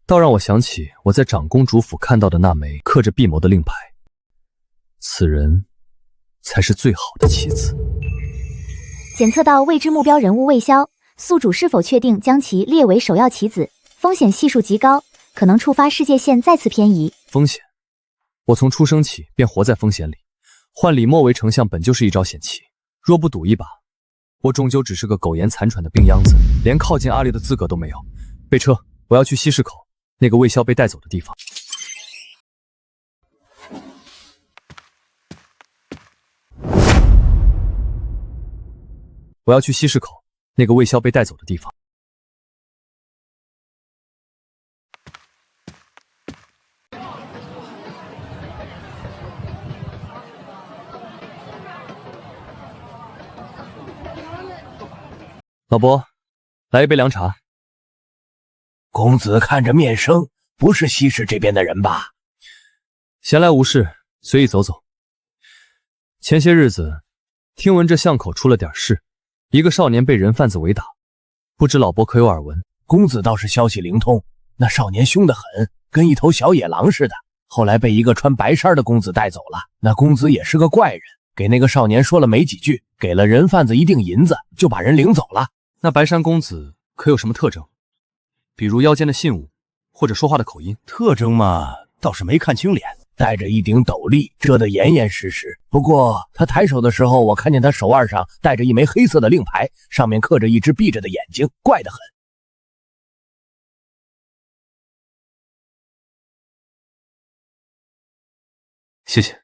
倒让我想起我在长公主府看到的那枚刻着璧谋的令牌。此人才是最好的棋子。检测到未知目标人物魏萧，宿主是否确定将其列为首要棋子？风险系数极高，可能触发世界线再次偏移。风险？我从出生起便活在风险里，换李默为丞相本就是一招险棋，若不赌一把，我终究只是个苟延残喘的病秧子，连靠近阿烈的资格都没有。备车，我要去西市口那个魏萧被带走的地方。我要去西市口那个魏萧被带走的地方。老伯，来一杯凉茶。公子看着面生，不是西市这边的人吧？闲来无事，随意走走。前些日子，听闻这巷口出了点事，一个少年被人贩子围打，不知老伯可有耳闻？公子倒是消息灵通，那少年凶得很，跟一头小野狼似的。后来被一个穿白衫的公子带走了。那公子也是个怪人，给那个少年说了没几句，给了人贩子一锭银子，就把人领走了。那白衫公子可有什么特征？比如腰间的信物，或者说话的口音？特征嘛，倒是没看清脸，戴着一顶斗笠，遮得严严实实。不过他抬手的时候，我看见他手腕上戴着一枚黑色的令牌，上面刻着一只闭着的眼睛，怪得很。谢谢。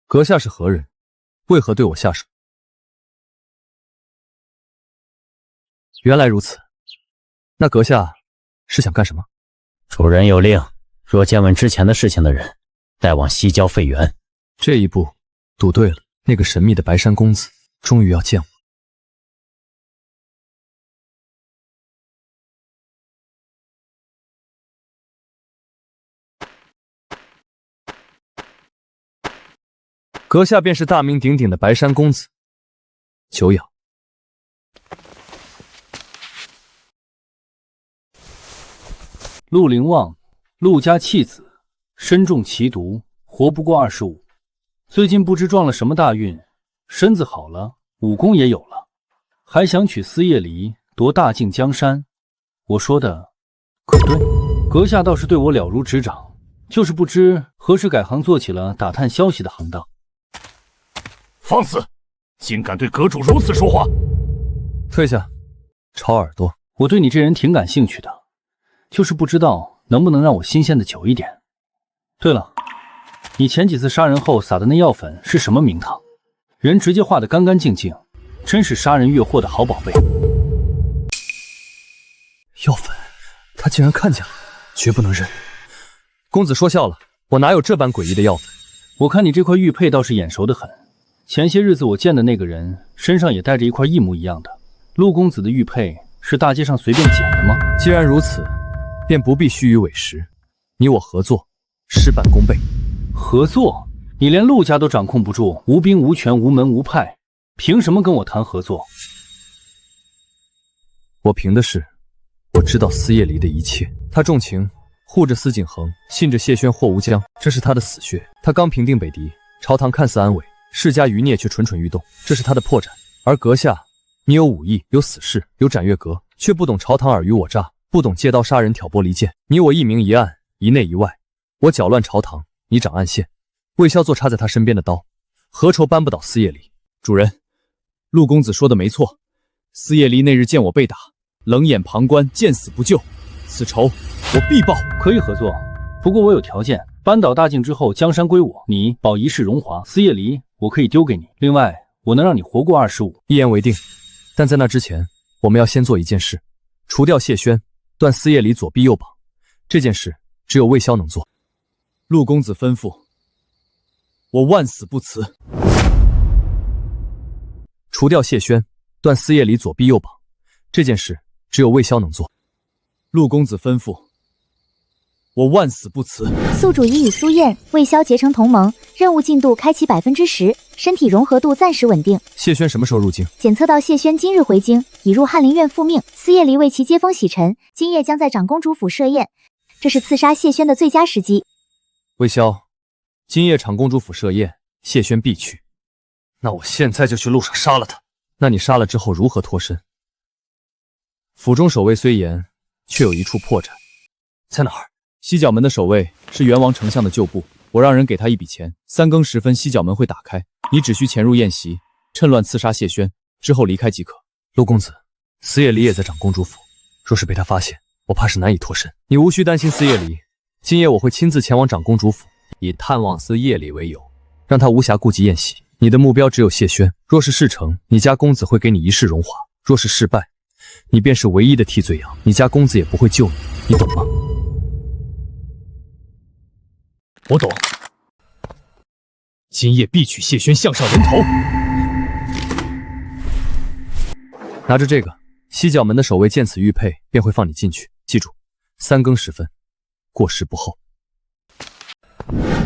阁下是何人？为何对我下手？原来如此，那阁下是想干什么？主人有令，若见闻之前的事情的人，带往西郊废园。这一步赌对了，那个神秘的白衫公子终于要见我。阁下便是大名鼎鼎的白山公子，久仰。陆灵旺，陆家弃子，身中奇毒，活不过25。最近不知撞了什么大运，身子好了，武功也有了，还想娶司夜离，夺大晋江山。我说的可对，阁下倒是对我了如指掌，就是不知何时改行做起了打探消息的行当。放肆！竟敢对阁主如此说话！退下，吵耳朵。我对你这人挺感兴趣的，就是不知道能不能让我新鲜的久一点。对了，你前几次杀人后撒的那药粉是什么名堂？人直接画得干干净净，真是杀人越货的好宝贝。药粉，他竟然看见了，绝不能认。公子说笑了，我哪有这般诡异的药粉？我看你这块玉佩倒是眼熟得很，前些日子我见的那个人身上也带着一块一模一样的。陆公子的玉佩是大街上随便捡的吗？既然如此，便不必虚与委实。你我合作，事半功倍。合作？你连陆家都掌控不住，无兵无权无门无派，凭什么跟我谈合作？我凭的是我知道司夜离的一切。他重情，护着司景恒，信着谢轩霍无疆，这是他的死穴。他刚平定北狄，朝堂看似安稳，世家余孽却蠢蠢欲动，这是他的破绽。而阁下，你有武艺，有死士，有斩月阁，却不懂朝堂尔虞我诈，不懂借刀杀人，挑拨离间。你我一明一暗，一内一外，我搅乱朝堂，你掌暗线。魏萧做插在他身边的刀，何愁扳不倒司夜离？主人，陆公子说的没错，司夜离那日见我被打，冷眼旁观，见死不救，此仇我必报。可以合作，不过我有条件，扳倒大晋之后，江山归我，你保一世荣华。司夜离我可以丢给你，另外我能让你活过25。一言为定。但在那之前，我们要先做一件事，除掉谢轩，断司夜离左臂右膀。这件事只有魏萧能做。陆公子吩咐，我万死不辞。除掉谢轩，断司夜离左臂右膀。这件事只有魏萧能做。陆公子吩咐，我万死不辞。宿主已与苏燕、魏萧结成同盟，任务进度开启10%，身体融合度暂时稳定。谢轩什么时候入京？检测到谢轩今日回京，已入翰林院复命。司夜离为其接风洗尘，今夜将在长公主府设宴，这是刺杀谢轩的最佳时机。魏萧，今夜长公主府设宴，谢轩必去。那我现在就去路上杀了他。那你杀了之后如何脱身？府中守卫虽严，却有一处破绽。在哪儿？西角门的守卫是元王丞相的旧部，我让人给他一笔钱，3更时分西角门会打开，你只需潜入宴席，趁乱刺杀谢轩，之后离开即可。陆公子，司夜离也在长公主府，若是被他发现，我怕是难以脱身。你无需担心司夜离，今夜我会亲自前往长公主府，以探望司夜离为由，让他无暇顾及宴席。你的目标只有谢轩，若是事成，你家公子会给你一世荣华；若是失败，你便是唯一的替罪羊，你家公子也不会救你，你懂吗？我懂。今夜必取谢轩项上人头。拿着这个，西角门的守卫见此玉佩，便会放你进去。记住，3更时分，过时不候。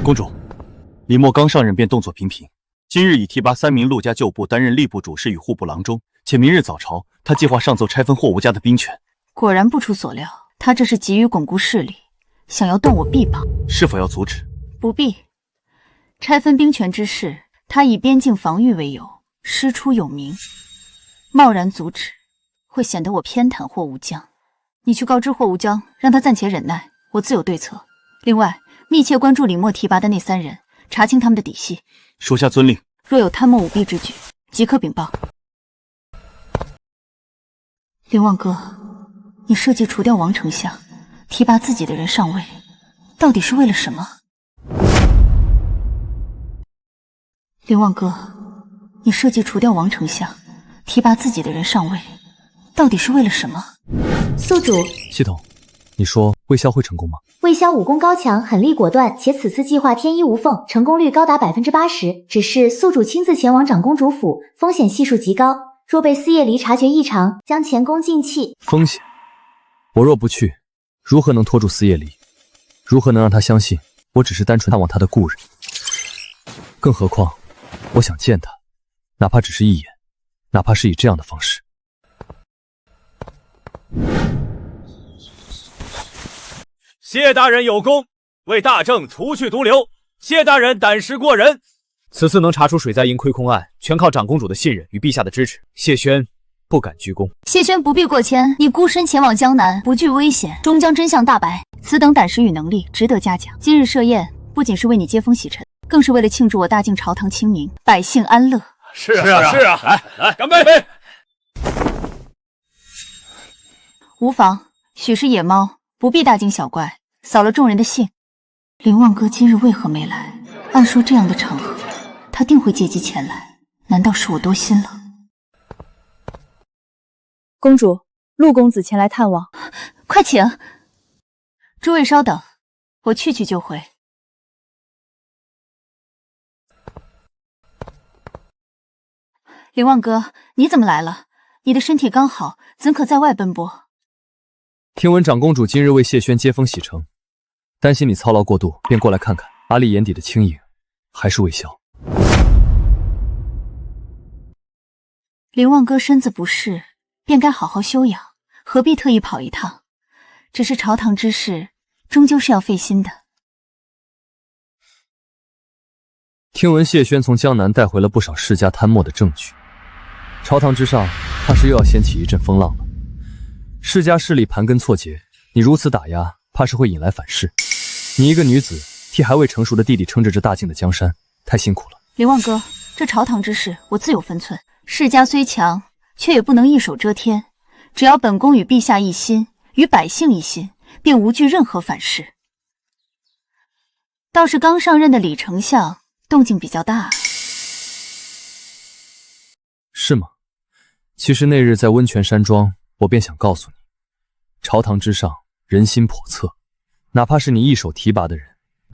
公主，李默刚上任便动作频频，今日已提拔3名陆家旧部担任吏部主事与户部郎中，且明日早朝，他计划上奏拆分霍吴家的兵权。果然不出所料，他这是急于巩固势力，想要断我臂膀。是否要阻止？不必。拆分兵权之事，他以边境防御为由，师出有名，贸然阻止，会显得我偏袒霍无疆。你去告知霍无疆，让他暂且忍耐，我自有对策。另外，密切关注李默提拔的那3人，查清他们的底细。属下遵令。若有贪墨舞弊之举，即刻禀报。灵旺哥，你设计除掉王丞相，提拔自己的人上位，到底是为了什么？灵旺哥，你设计除掉王丞相，提拔自己的人上位，到底是为了什么？宿主，系统，你说魏萧会成功吗？魏萧武功高强，狠力果断，且此次计划天衣无缝，成功率高达80%。只是宿主亲自前往长公主府，风险系数极高，若被司夜离察觉异常，将前功尽弃。风险？我若不去，如何能拖住司夜离？如何能让他相信我只是单纯探望他的故人？更何况，我想见他，哪怕只是一眼，哪怕是以这样的方式。谢大人有功，为大政除去毒瘤。谢大人胆识过人，此次能查出水灾银亏空案，全靠长公主的信任与陛下的支持。谢轩不敢居功。谢轩不必过谦，你孤身前往江南，不惧危险，终将真相大白。此等胆识与能力，值得嘉奖。今日设宴，不仅是为你接风洗尘，更是为了庆祝我大晋朝堂清明，百姓安乐。是啊，来，干杯！无妨，许是野猫，不必大惊小怪，扫了众人的兴。林旺哥今日为何没来？按说这样的场合，他定会借机前来，难道是我多心了？公主，陆公子前来探望，快请。诸位稍等，我去就回。林旺哥，你怎么来了？你的身体刚好，怎可在外奔波？听闻长公主今日为谢轩接风洗尘，担心你操劳过度，便过来看看。阿丽眼底的轻盈，还是未消。林旺哥身子不适，便该好好休养，何必特意跑一趟？只是朝堂之事，终究是要费心的。听闻谢轩从江南带回了不少世家贪墨的证据，朝堂之上，怕是又要掀起一阵风浪了。世家势力盘根错节，你如此打压，怕是会引来反噬。你一个女子，替还未成熟的弟弟撑着这大晋的江山，太辛苦了。林旺哥，这朝堂之事，我自有分寸。世家虽强，却也不能一手遮天。只要本宫与陛下一心，与百姓一心，便无惧任何反噬。倒是刚上任的李丞相，动静比较大。是吗？其实那日在温泉山庄，我便想告诉你，朝堂之上人心叵测，哪怕是你一手提拔的人，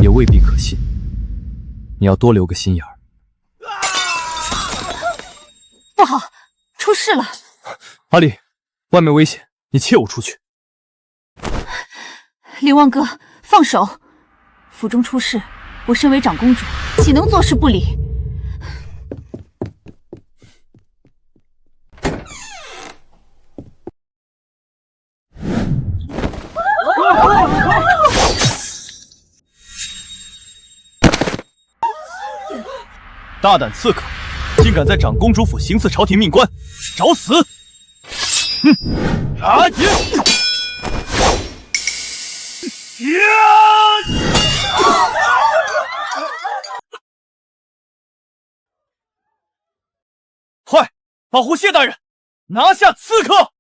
也未必可信。你要多留个心眼儿。不好，出事了！阿丽，外面危险，你切我出去。林旺哥，放手！府中出事，我身为长公主，岂能坐视不理？大胆刺客，竟敢在长公主府行刺朝廷命官，找死！快，保护谢大人，拿下刺客！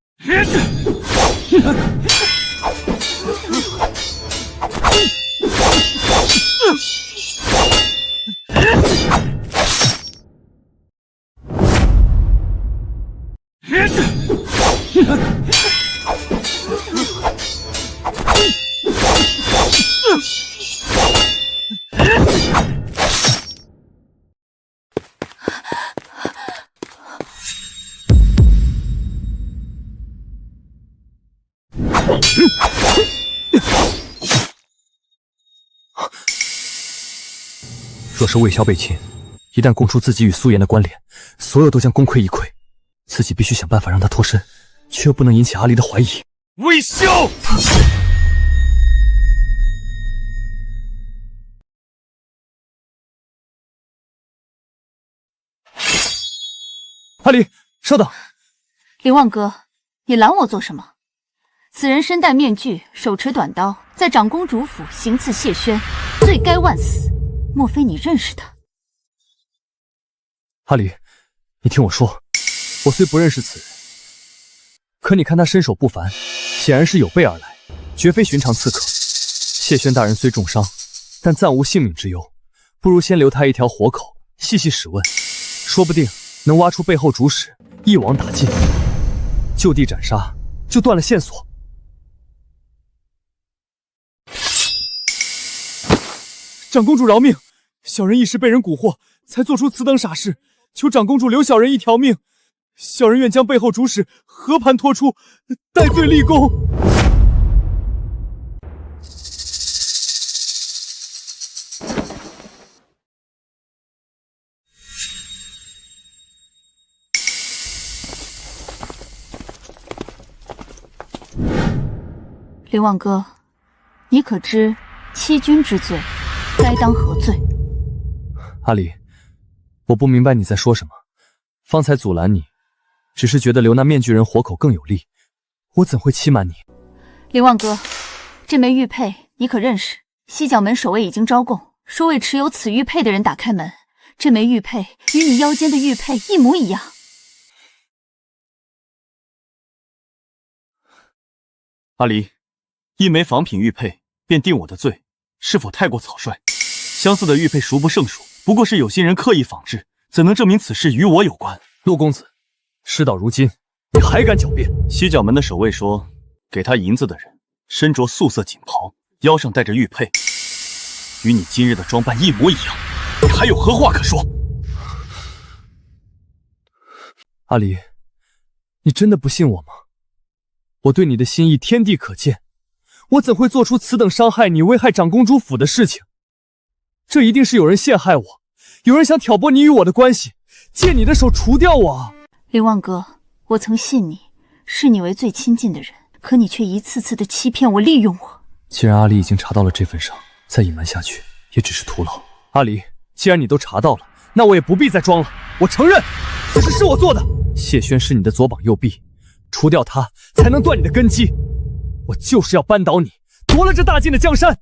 若是魏萧被擒，一旦供出自己与苏颜的关联，所有都将功亏一篑。自己必须想办法让他脱身，却又不能引起阿离的怀疑。魏萧！阿离，稍等。林旺哥，你拦我做什么？此人身戴面具，手持短刀，在长公主府行刺谢轩，罪该万死。莫非你认识他？阿离，你听我说，我虽不认识此人，可你看他身手不凡，显然是有备而来，绝非寻常刺客。谢轩大人虽重伤，但暂无性命之忧，不如先留他一条活口，细细审问，说不定能挖出背后主使，一网打尽，就地斩杀，就断了线索。长公主饶命，小人一时被人蛊惑，才做出此等傻事，求长公主留小人一条命。小人愿将背后主使和盘托出，戴罪立功。灵旺哥，你可知欺君之罪，该当何罪？阿离，我不明白你在说什么。方才阻拦你，只是觉得留那面具人活口更有利，我怎会欺瞒你？灵旺哥，这枚玉佩你可认识？西角门守卫已经招供，说为持有此玉佩的人打开门。这枚玉佩与你腰间的玉佩一模一样。阿离，一枚仿品玉佩便定我的罪，是否太过草率？相似的玉佩孰不胜数，不过是有心人刻意仿制，怎能证明此事与我有关？陆公子，事到如今，你还敢狡辩？西角门的守卫说，给他银子的人身着素色锦袍，腰上带着玉佩，与你今日的装扮一模一样，你还有何话可说？阿离，你真的不信我吗？我对你的心意天地可见，我怎会做出此等伤害你、危害长公主府的事情？这一定是有人陷害我，有人想挑拨你与我的关系，借你的手除掉我。灵旺哥，我曾信你，视你为最亲近的人，可你却一次次的欺骗我、利用我。既然阿离已经查到了这份伤，再隐瞒下去也只是徒劳。阿离，既然你都查到了，那我也不必再装了。我承认，此事是我做的。谢轩是你的左膀右臂，除掉他才能断你的根基。我就是要扳倒你，夺了这大晋的江山。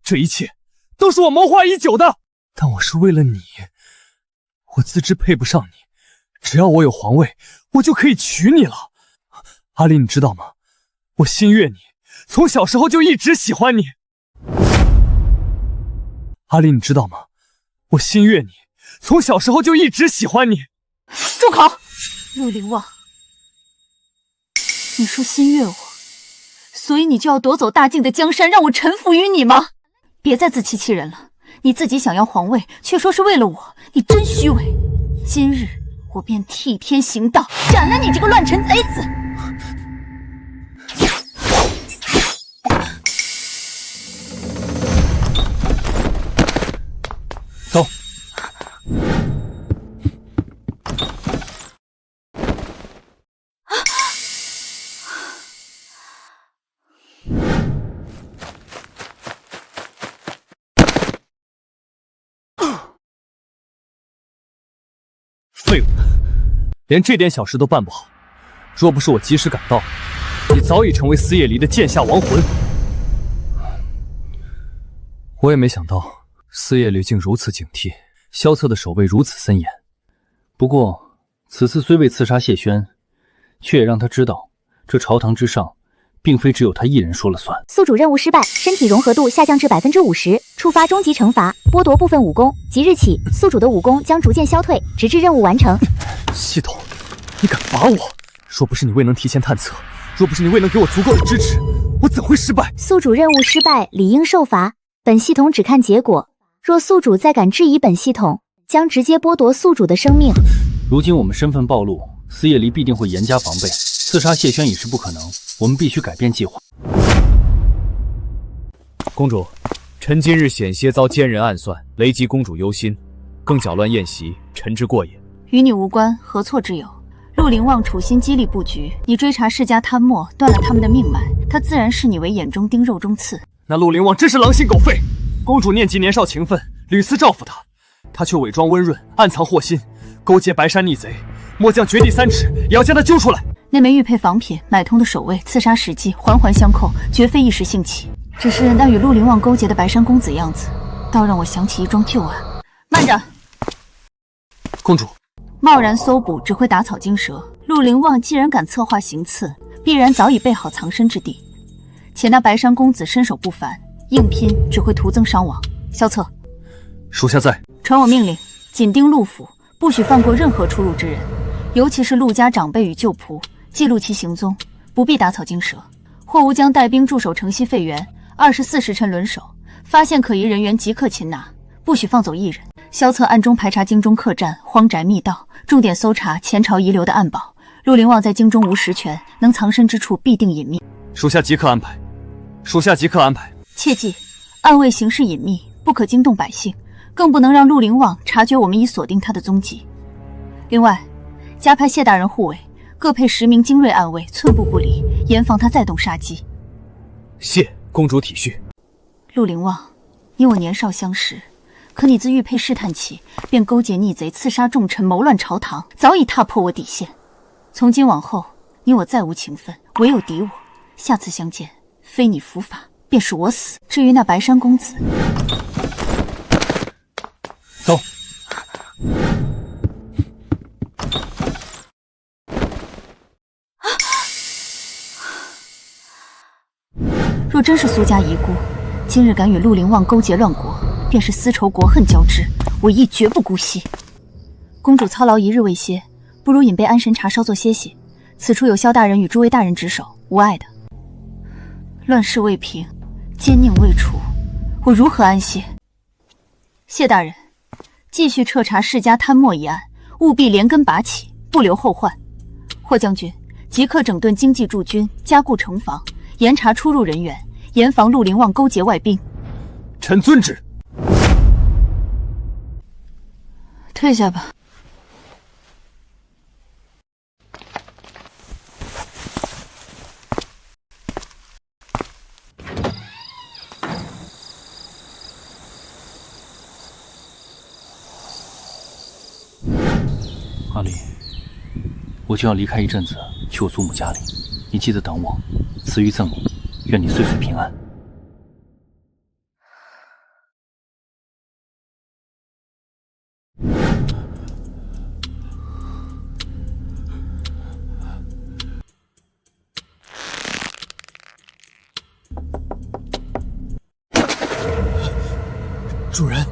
这一切都是我谋划已久的，但我是为了你。我自知配不上你，只要我有皇位，我就可以娶你了。阿离，你知道吗？我心悦你，从小时候就一直喜欢你。阿离，你知道吗？我心悦你，从小时候就一直喜欢你。住口！陆灵旺，你说心悦我，所以你就要夺走大晋的江山，让我臣服于你吗？别再自欺欺人了，你自己想要皇位，却说是为了我，你真虚伪。今日我便替天行道，斩了你这个乱臣贼子！走。废物，连这点小事都办不好。若不是我及时赶到，你早已成为司夜离的剑下亡魂。我也没想到司夜离竟如此警惕，萧策的守卫如此森严。不过此次虽未刺杀谢轩，却也让他知道，这朝堂之上并非只有他一人说了算。宿主任务失败，身体融合度下降至50%，触发终极惩罚，剥夺部分武功。即日起，宿主的武功将逐渐消退，直至任务完成。系统，你敢罚我？若不是你未能提前探测，若不是你未能给我足够的支持，我怎会失败？宿主任务失败，理应受罚。本系统只看结果，若宿主再敢质疑本系统，将直接剥夺宿主的生命。如今我们身份暴露，司夜离必定会严加防备，刺杀谢轩已是不可能。我们必须改变计划。公主，臣今日险些遭奸人暗算，雷击公主忧心，更搅乱宴席，臣之过也。与你无关，何错之有？陆灵旺处心积虑布局，你追查世家贪墨，断了他们的命脉，他自然视你为眼中钉、肉中刺。那陆灵旺真是狼心狗肺！公主念及年少情分，屡次照拂他，他却伪装温润，暗藏祸心，勾结白山逆贼。末将掘地3尺，也要将他揪出来。那枚玉佩仿品，买通的守卫，刺杀时机环环相扣，绝非一时兴起。只是那与陆灵旺勾结的白山公子样子，倒让我想起一桩旧案。慢着，公主，贸然搜捕只会打草惊蛇。陆灵旺既然敢策划行刺，必然早已备好藏身之地。且那白山公子身手不凡，硬拼只会徒增伤亡。萧策，属下在。传我命令，紧盯陆府，不许放过任何出入之人，尤其是陆家长辈与旧仆，记录其行踪，不必打草惊蛇。霍无将带兵驻守城西废园，24时辰轮守，发现可疑人员即刻擒拿，不许放走一人。萧策暗中排查京中客栈、荒宅密道，重点搜查前朝遗留的暗宝。陆灵旺在京中无实权，能藏身之处必定隐秘。属下即刻安排。属下即刻安排。切记，暗卫行事隐秘，不可惊动百姓，更不能让陆灵旺察觉我们已锁定他的踪迹。另外，加派谢大人护卫，各配10名精锐暗卫，寸步不离，严防他再动杀机。谢公主体恤。陆凌望，你我年少相识，可你自玉佩试探起，便勾结逆贼，刺杀重臣，谋乱朝堂，早已踏破我底线。从今往后，你我再无情分，唯有敌我。下次相见，非你伏法，便是我死。至于那白山公子，走。若真是苏家遗孤，今日敢与陆凌望勾结乱国，便是丝绸国恨交织，我亦绝不姑息。公主操劳一日未歇，不如饮杯安神茶稍作歇息。此处有萧大人与诸位大人值守，无碍的。乱世未平，奸佞未除，我如何安歇？谢大人，继续彻查世家贪墨一案，务必连根拔起，不留后患。霍将军，即刻整顿经济驻军，加固城防，严查出入人员，严防陆凌望勾结外兵。臣遵旨。退下吧。阿离，我就要离开一阵子，去我祖母家里，你记得等我。此玉赠你，愿你岁岁平安。主人，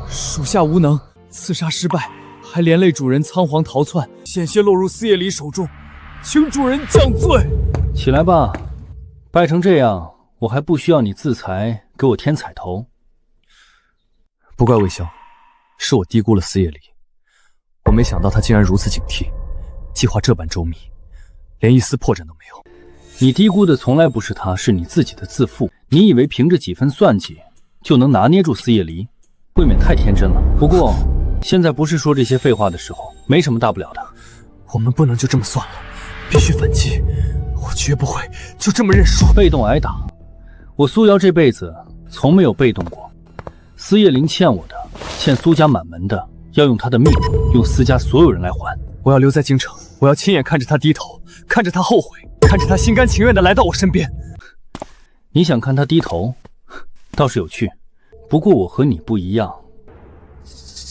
属下无能，刺杀失败，还连累主人仓皇逃窜，险些落入四叶里手中，请主人降罪。起来吧，败成这样，我还不需要你自裁给我添彩头。不怪魏萧，是我低估了四叶里，我没想到他竟然如此警惕，计划这般周密，连一丝破绽都没有。你低估的从来不是他，是你自己的自负。你以为凭着几分算计就能拿捏住四叶离，未免太天真了。不过现在不是说这些废话的时候，没什么大不了的。我们不能就这么算了，必须反击，我绝不会就这么认输。被动挨打，我苏瑶这辈子从没有被动过。司叶灵欠我的，欠苏家满门的，要用他的命，用司家所有人来还。我要留在京城，我要亲眼看着他低头，看着他后悔，看着他心甘情愿地来到我身边。你想看他低头，倒是有趣。不过我和你不一样，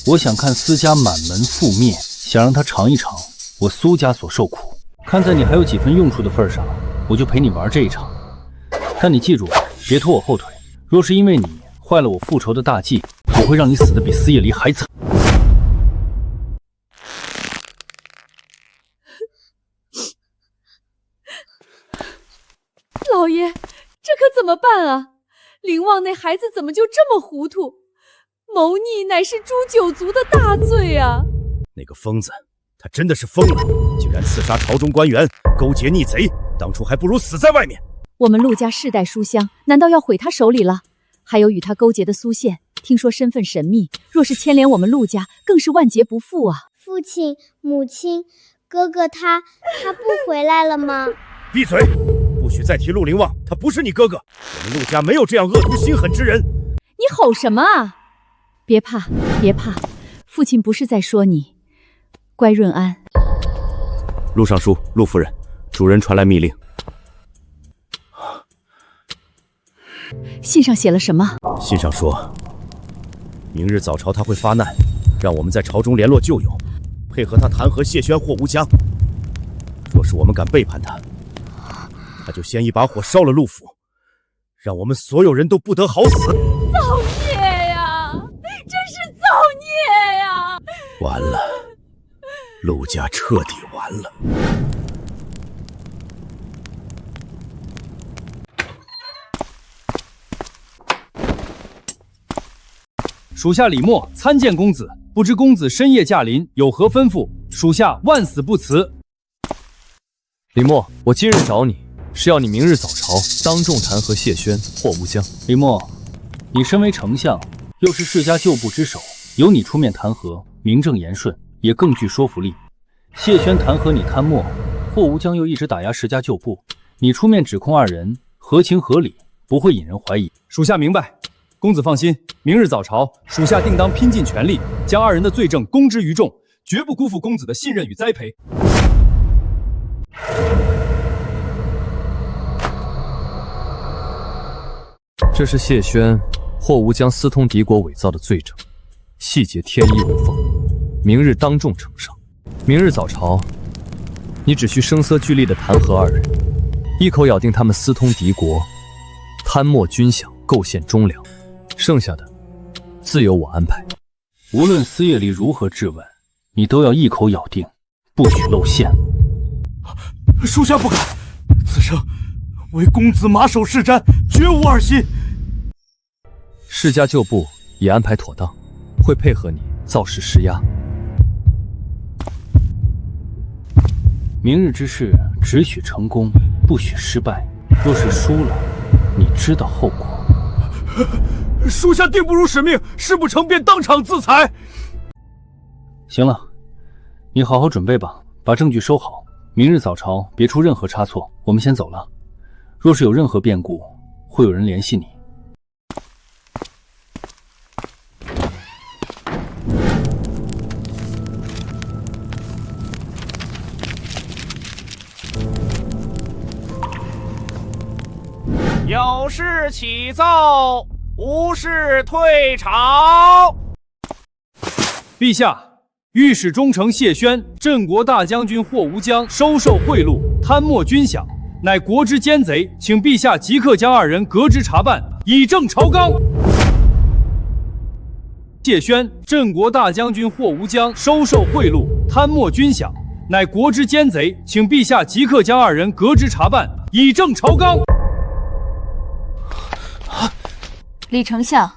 我想看司家满门覆灭，想让他尝一尝我苏家所受苦。看在你还有几分用处的份上，我就陪你玩这一场。但你记住，别拖我后腿。若是因为你坏了我复仇的大计，我会让你死得比司叶离还惨。老爷，这可怎么办啊？凌望那孩子怎么就这么糊涂？谋逆乃是诛九族的大罪啊！那个疯子，他真的是疯了，竟然刺杀朝中官员，勾结逆贼，当初还不如死在外面。我们陆家世代书香，难道要毁他手里了？还有与他勾结的苏宪，听说身份神秘，若是牵连我们陆家，更是万劫不复啊！父亲、母亲、哥哥他不回来了吗？闭嘴！不许再提陆凌望，他不是你哥哥。我们陆家没有这样恶毒心狠之人。你吼什么啊？别怕，别怕，父亲不是在说你。乖润安。陆尚书、陆夫人，主人传来密令。信上写了什么？信上说，明日早朝他会发难，让我们在朝中联络旧友，配合他弹劾谢轩、霍无疆。若是我们敢背叛他，他就先一把火烧了陆府，让我们所有人都不得好死。造孽呀！真是造孽呀！完了，陆家彻底完了。属下李默参见公子，不知公子深夜驾临，有何吩咐？属下万死不辞。李默，我今日找你，是要你明日早朝当众弹劾谢轩、霍无疆。李默，你身为丞相，又是世家旧部之首，由你出面弹劾，名正言顺，也更具说服力。谢轩弹劾你贪墨，霍无疆又一直打压世家旧部，你出面指控二人合情合理，不会引人怀疑。属下明白，公子放心，明日早朝，属下定当拼尽全力，将二人的罪证公之于众，绝不辜负公子的信任与栽培。这是谢轩、霍无疆私通敌国伪造的罪证，细节天衣无缝，明日当众呈上。明日早朝，你只需声色俱厉地弹劾二人，一口咬定他们私通敌国，贪墨军饷，构陷忠良，剩下的自有我安排。无论司业里如何质问，你都要一口咬定，不许露馅。属下不敢，此生为公子马首是瞻，绝无二心。世家旧部已安排妥当，会配合你造势施压。明日之事只许成功，不许失败。若是输了，你知道后果。属下定不辱使命，事不成便当场自裁。行了，你好好准备吧，把证据收好。明日早朝别出任何差错。我们先走了。若是有任何变故，会有人联系你。有事启奏，无事退朝。陛下，御史中丞谢轩、镇国大将军霍无疆收受贿赂，贪墨军饷，乃国之奸贼，请陛下即刻将二人革职查办，以正朝纲。谢轩、镇国大将军霍无疆收受贿赂，贪墨军饷，乃国之奸贼，请陛下即刻将二人革职查办，以正朝纲。李丞相，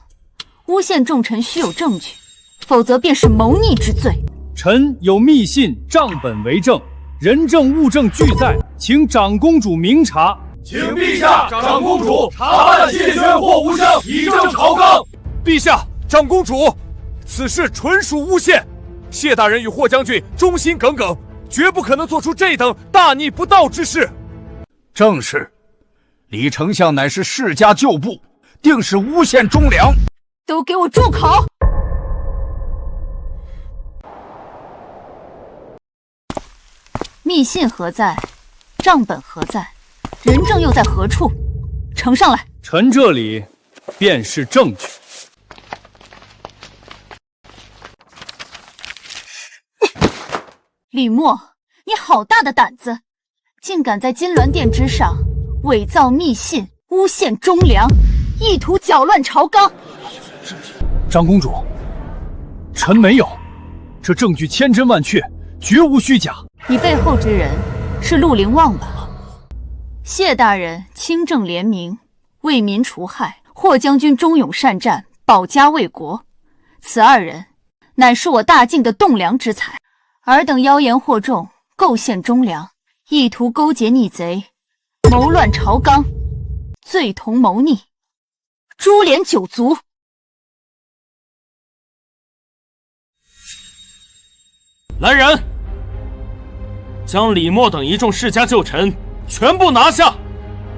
诬陷重臣须有证据，否则便是谋逆之罪。臣有密信、账本为证，人证物证俱在，请长公主明察。请陛下、长公主查办谢轩、霍无疆，以正朝纲。陛下、长公主，此事纯属诬陷。谢大人与霍将军忠心耿耿，绝不可能做出这等大逆不道之事。正是，李丞相乃是世家旧部，定是诬陷忠良。都给我住口！密信何在？账本何在？人证又在何处？呈上来。臣这里便是证据。李默，你好大的胆子，竟敢在金銮殿之上伪造密信，诬陷忠良，意图搅乱朝纲。长公主，臣没有，这证据千真万确，绝无虚假。你背后之人是陆灵旺吧？谢大人清正廉明，为民除害；霍将军忠勇善战，保家卫国。此二人乃是我大晋的栋梁之才，尔等妖言惑众，构陷忠良，意图勾结逆贼，谋乱朝纲，罪同谋逆，株连九族。来人，将李默等一众世家旧臣全部拿下，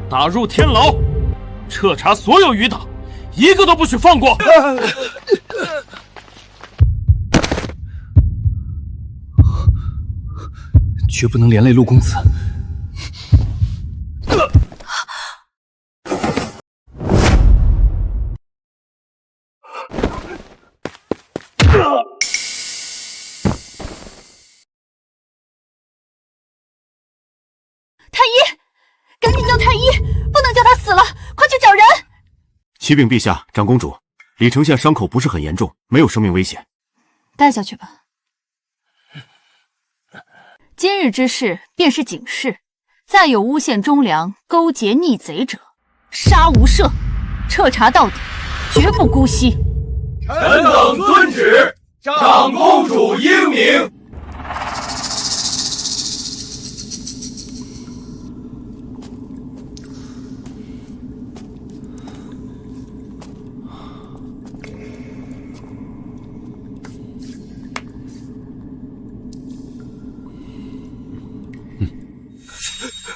打入天牢，彻查所有余党，一个都不许放过。绝不能连累陆公子。太医，赶紧叫太医，不能叫他死了，快去找人。启禀陛下、长公主，李丞相伤口不是很严重，没有生命危险。带下去吧。今日之事便是警示，再有诬陷忠良、勾结逆贼者，杀无赦，彻查到底，绝不姑息。臣等遵旨，长公主英明。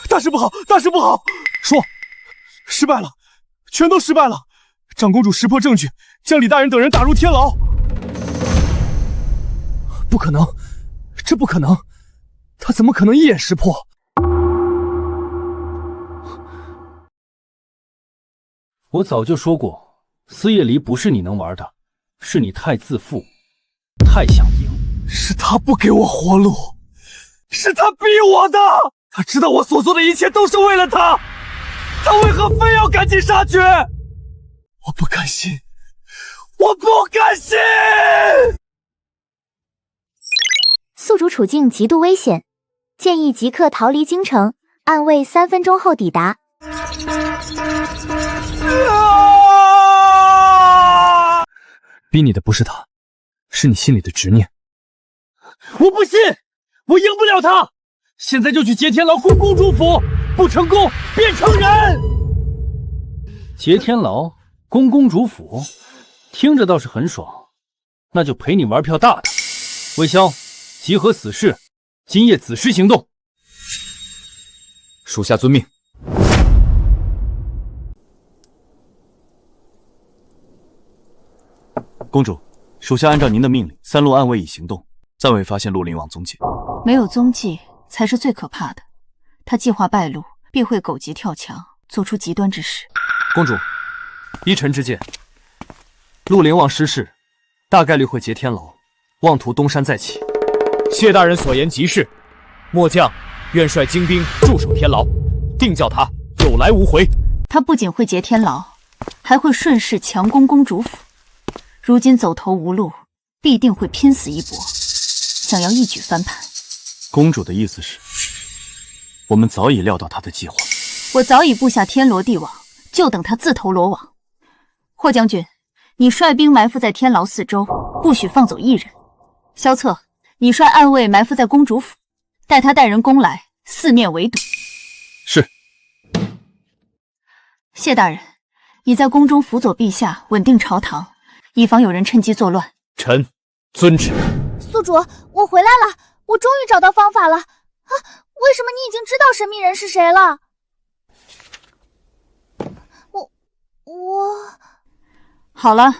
大事不好，大事不好！说，失败了，全都失败了。长公主识破证据，将李大人等人打入天牢。不可能，这不可能，他怎么可能一眼识破？我早就说过，撕夜离不是你能玩的，是你太自负，太想赢。是他不给我活路，是他逼我的。他知道我所做的一切都是为了他，他为何非要赶尽杀绝？我不甘心，我不甘心！宿主处境极度危险，建议即刻逃离京城，暗卫3分钟后抵达。逼你的不是他，是你心里的执念。我不信，我赢不了他。现在就去劫天牢攻公主府，不成功变成人。劫天牢攻公主府，听着倒是很爽，那就陪你玩票大的。魏骁，集合死士，今夜子时行动。属下遵命。公主，属下按照您的命令，3路暗卫已行动，暂未发现陆灵王踪迹。没有踪迹才是最可怕的。他计划败露，必会狗急跳墙，做出极端之事。公主，依臣之见，陆灵王失势，大概率会劫天牢，妄图东山再起。谢大人所言极是，末将愿率精兵驻守天牢，定叫他有来无回。他不仅会劫天牢，还会顺势强攻公主府。如今走投无路，必定会拼死一搏，想要一举翻盘。公主的意思是，我们早已料到他的计划。我早已布下天罗地网，就等他自投罗网。霍将军，你率兵埋伏在天牢四周，不许放走一人。萧策，你率暗卫埋伏在公主府，待他带人攻来，四面围堵。是。谢大人，你在宫中辅佐陛下稳定朝堂，以防有人趁机作乱。臣遵旨。宿主，我回来了，我终于找到方法了。啊，为什么你已经知道神秘人是谁了？我……好了，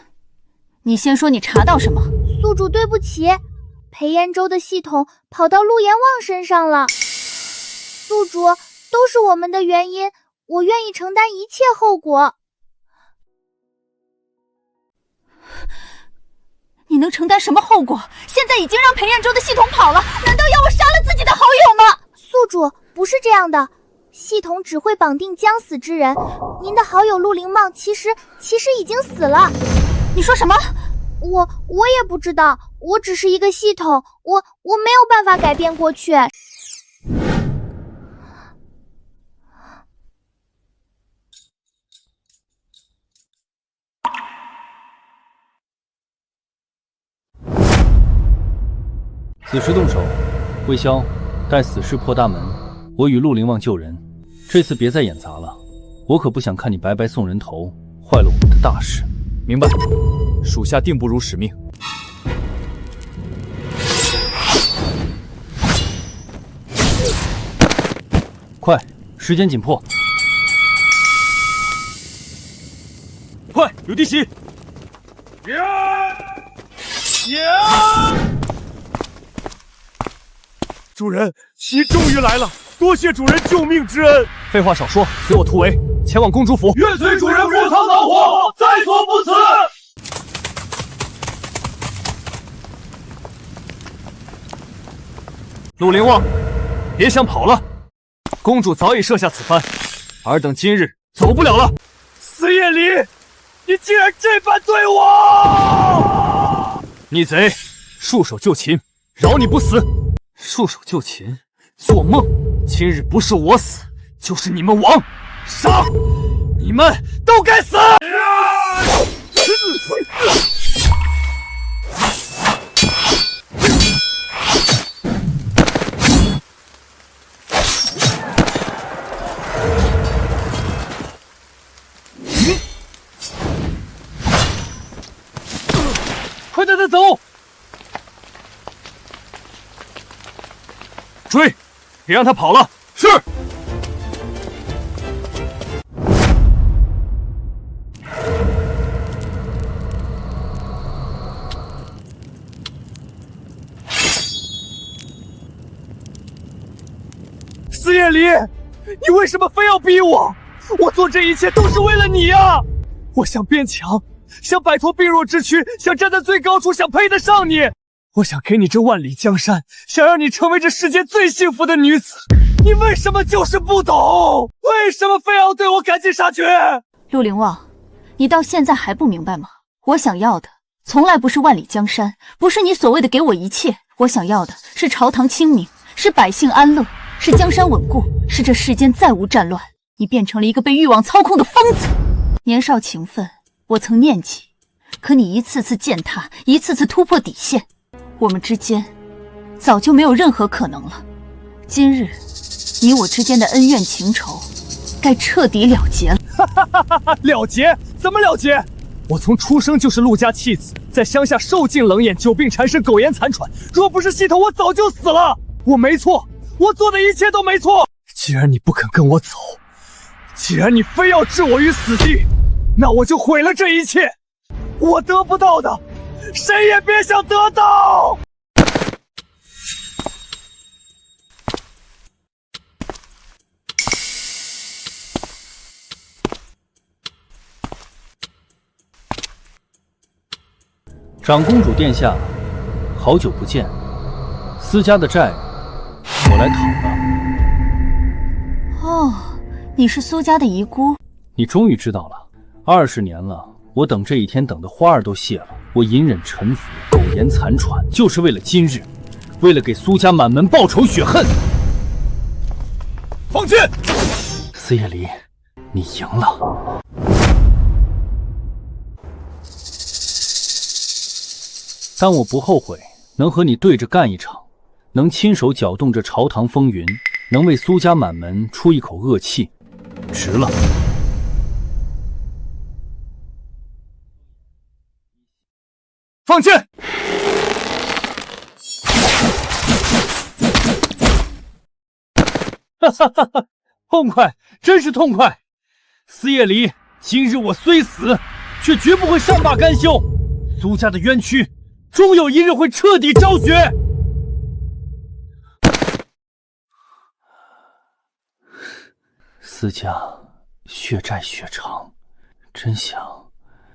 你先说你查到什么。宿主，对不起，裴彦州的系统跑到陆阎王身上了。宿主，都是我们的原因，我愿意承担一切后果。你能承担什么后果？现在已经让裴彦州的系统跑了，难道要我杀了自己的好友吗？宿主，不是这样的，系统只会绑定将死之人。您的好友陆灵茂其实已经死了。你说什么？我也不知道，我只是一个系统，我没有办法改变过去。此时动手，魏骁，待死士破大门，我与陆灵王救人。这次别再演杂了，我可不想看你白白送人头，坏了我们的大事。明白，属下定不辱使命。快，时间紧迫！快，有地袭！主人，你终于来了，多谢主人救命之恩。废话少说，随我突围，前往公主府。愿随主人赴汤蹈火，在所不辞。陆灵王，别想跑了，公主早已设下此番，尔等今日走不了了。司夜离，你竟然这般对我！逆贼，束手就擒，饶你不死。束手就擒，做梦！今日不是我死，就是你们亡！杀！你们都该死！快带他走！追！别让他跑了！是。离，你为什么非要逼我？我做这一切都是为了你啊！我想变强，想摆脱病弱之躯，想站在最高处，想配得上你。我想给你这万里江山，想让你成为这世界最幸福的女子。你为什么就是不懂？为什么非要对我赶尽杀绝？陆凌望，你到现在还不明白吗？我想要的从来不是万里江山，不是你所谓的给我一切。我想要的是朝堂清明，是百姓安乐，是江山稳固，是这世间再无战乱。你变成了一个被欲望操控的疯子。年少情分，我曾念及，可你一次次践踏，一次次突破底线，我们之间早就没有任何可能了。今日你我之间的恩怨情仇该彻底了结了。了结？怎么了结？我从出生就是陆家弃子，在乡下受尽冷眼，久病缠身，苟延残喘。若不是系统，我早就死了。我没错，我做的一切都没错。既然你不肯跟我走，既然你非要置我于死地，那我就毁了这一切。我得不到的，谁也别想得到。长公主殿下，好久不见，私家的债我来讨了。哦，你是苏家的遗孤。你终于知道了，20年了，我等这一天等的花儿都谢了。我隐忍臣服，苟延残喘，就是为了今日，为了给苏家满门报仇雪恨。放箭！司夜离，你赢了。但我不后悔能和你对着干一场，能亲手搅动这朝堂风云，能为苏家满门出一口恶气，值了。放箭！哈哈哈哈，痛快，真是痛快！司夜离，今日我虽死，却绝不会善罢甘休。苏家的冤屈，终有一日会彻底昭雪。司家血债血偿，真想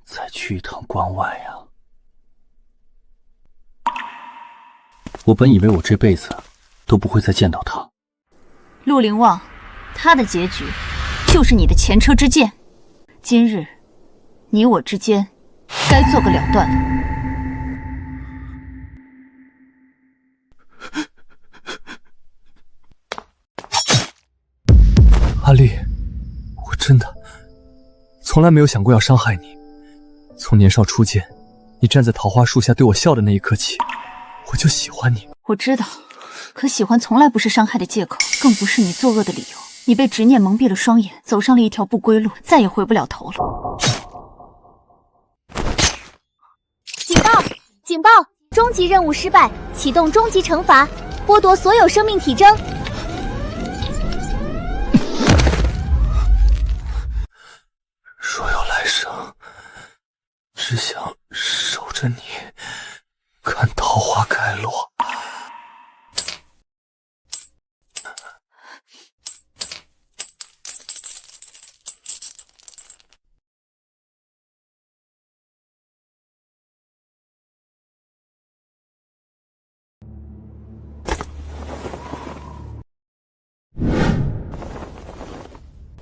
再去一趟关外啊！我本以为我这辈子都不会再见到他。陆凌望，他的结局就是你的前车之鉴。今日你我之间该做个了断了。阿丽，我真的从来没有想过要伤害你。从年少初见，你站在桃花树下对我笑的那一刻起，我就喜欢你。我知道，可喜欢从来不是伤害的借口，更不是你作恶的理由。你被执念蒙蔽了双眼，走上了一条不归路，再也回不了头了。警报！警报！终极任务失败，启动终极惩罚，剥夺所有生命体征。若有来生，只想守着你，看桃花开落。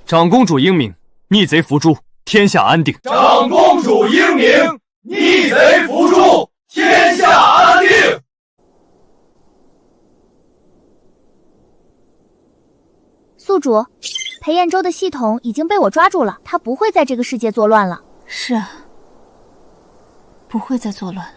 长公主英明，逆贼伏诛，天下安定。长公主英明，逆贼伏诛，天下安定。宿主，裴彦州的系统已经被我抓住了，他不会在这个世界作乱了。是啊，不会再作乱了。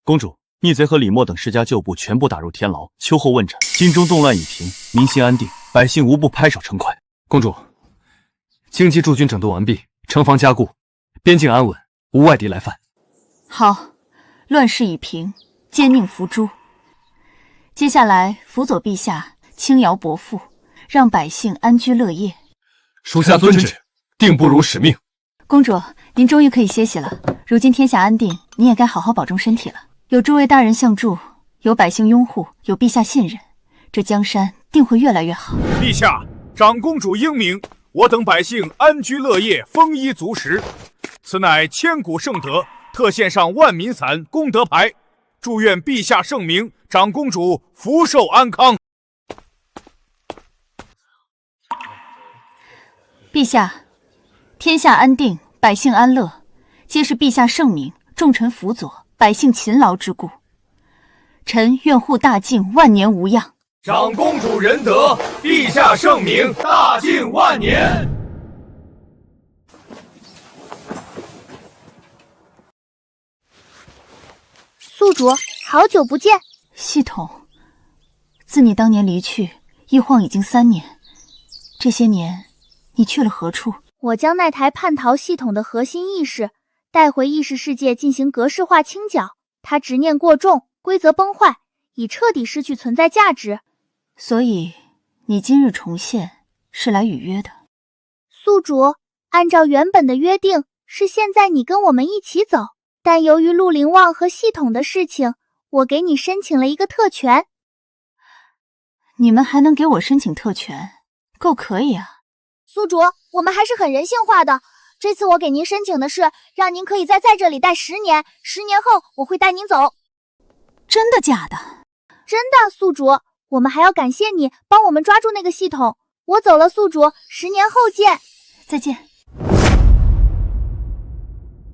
公主，逆贼和李默等世家旧部全部打入天牢，秋后问斩。京中动乱已平，民心安定，百姓无不拍手称快。公主，京畿驻军整顿完毕，城防加固，边境安稳，无外敌来犯。好，乱世已平，奸佞伏诛。接下来辅佐陛下轻徭薄赋，让百姓安居乐业。属下遵旨，定不辱使命。公主，您终于可以歇息了。如今天下安定，你也该好好保重身体了。有诸位大人相助，有百姓拥护，有陛下信任，这江山定会越来越好。陛下，长公主英明，我等百姓安居乐业，丰衣足食，此乃千古盛德，特献上万民伞功德牌，祝愿陛下圣明，长公主福寿安康。陛下，天下安定，百姓安乐，皆是陛下圣明，众臣辅佐，百姓勤劳之故。臣愿护大境万年无恙。长公主仁德，陛下圣明，大境万年。宿主，好久不见。系统，自你当年离去，一晃已经3年，这些年你去了何处？我将那台叛逃系统的核心意识带回意识世界进行格式化清剿，它执念过重，规则崩坏，已彻底失去存在价值。所以你今日重现是来履约的。宿主，按照原本的约定，是现在你跟我们一起走，但由于陆灵旺和系统的事情，我给你申请了一个特权。你们还能给我申请特权，够可以啊。宿主，我们还是很人性化的。这次我给您申请的是，让您可以在这里待10年，10年后我会带您走。真的假的？真的，宿主。我们还要感谢你帮我们抓住那个系统。我走了，宿主，10年后见。再见。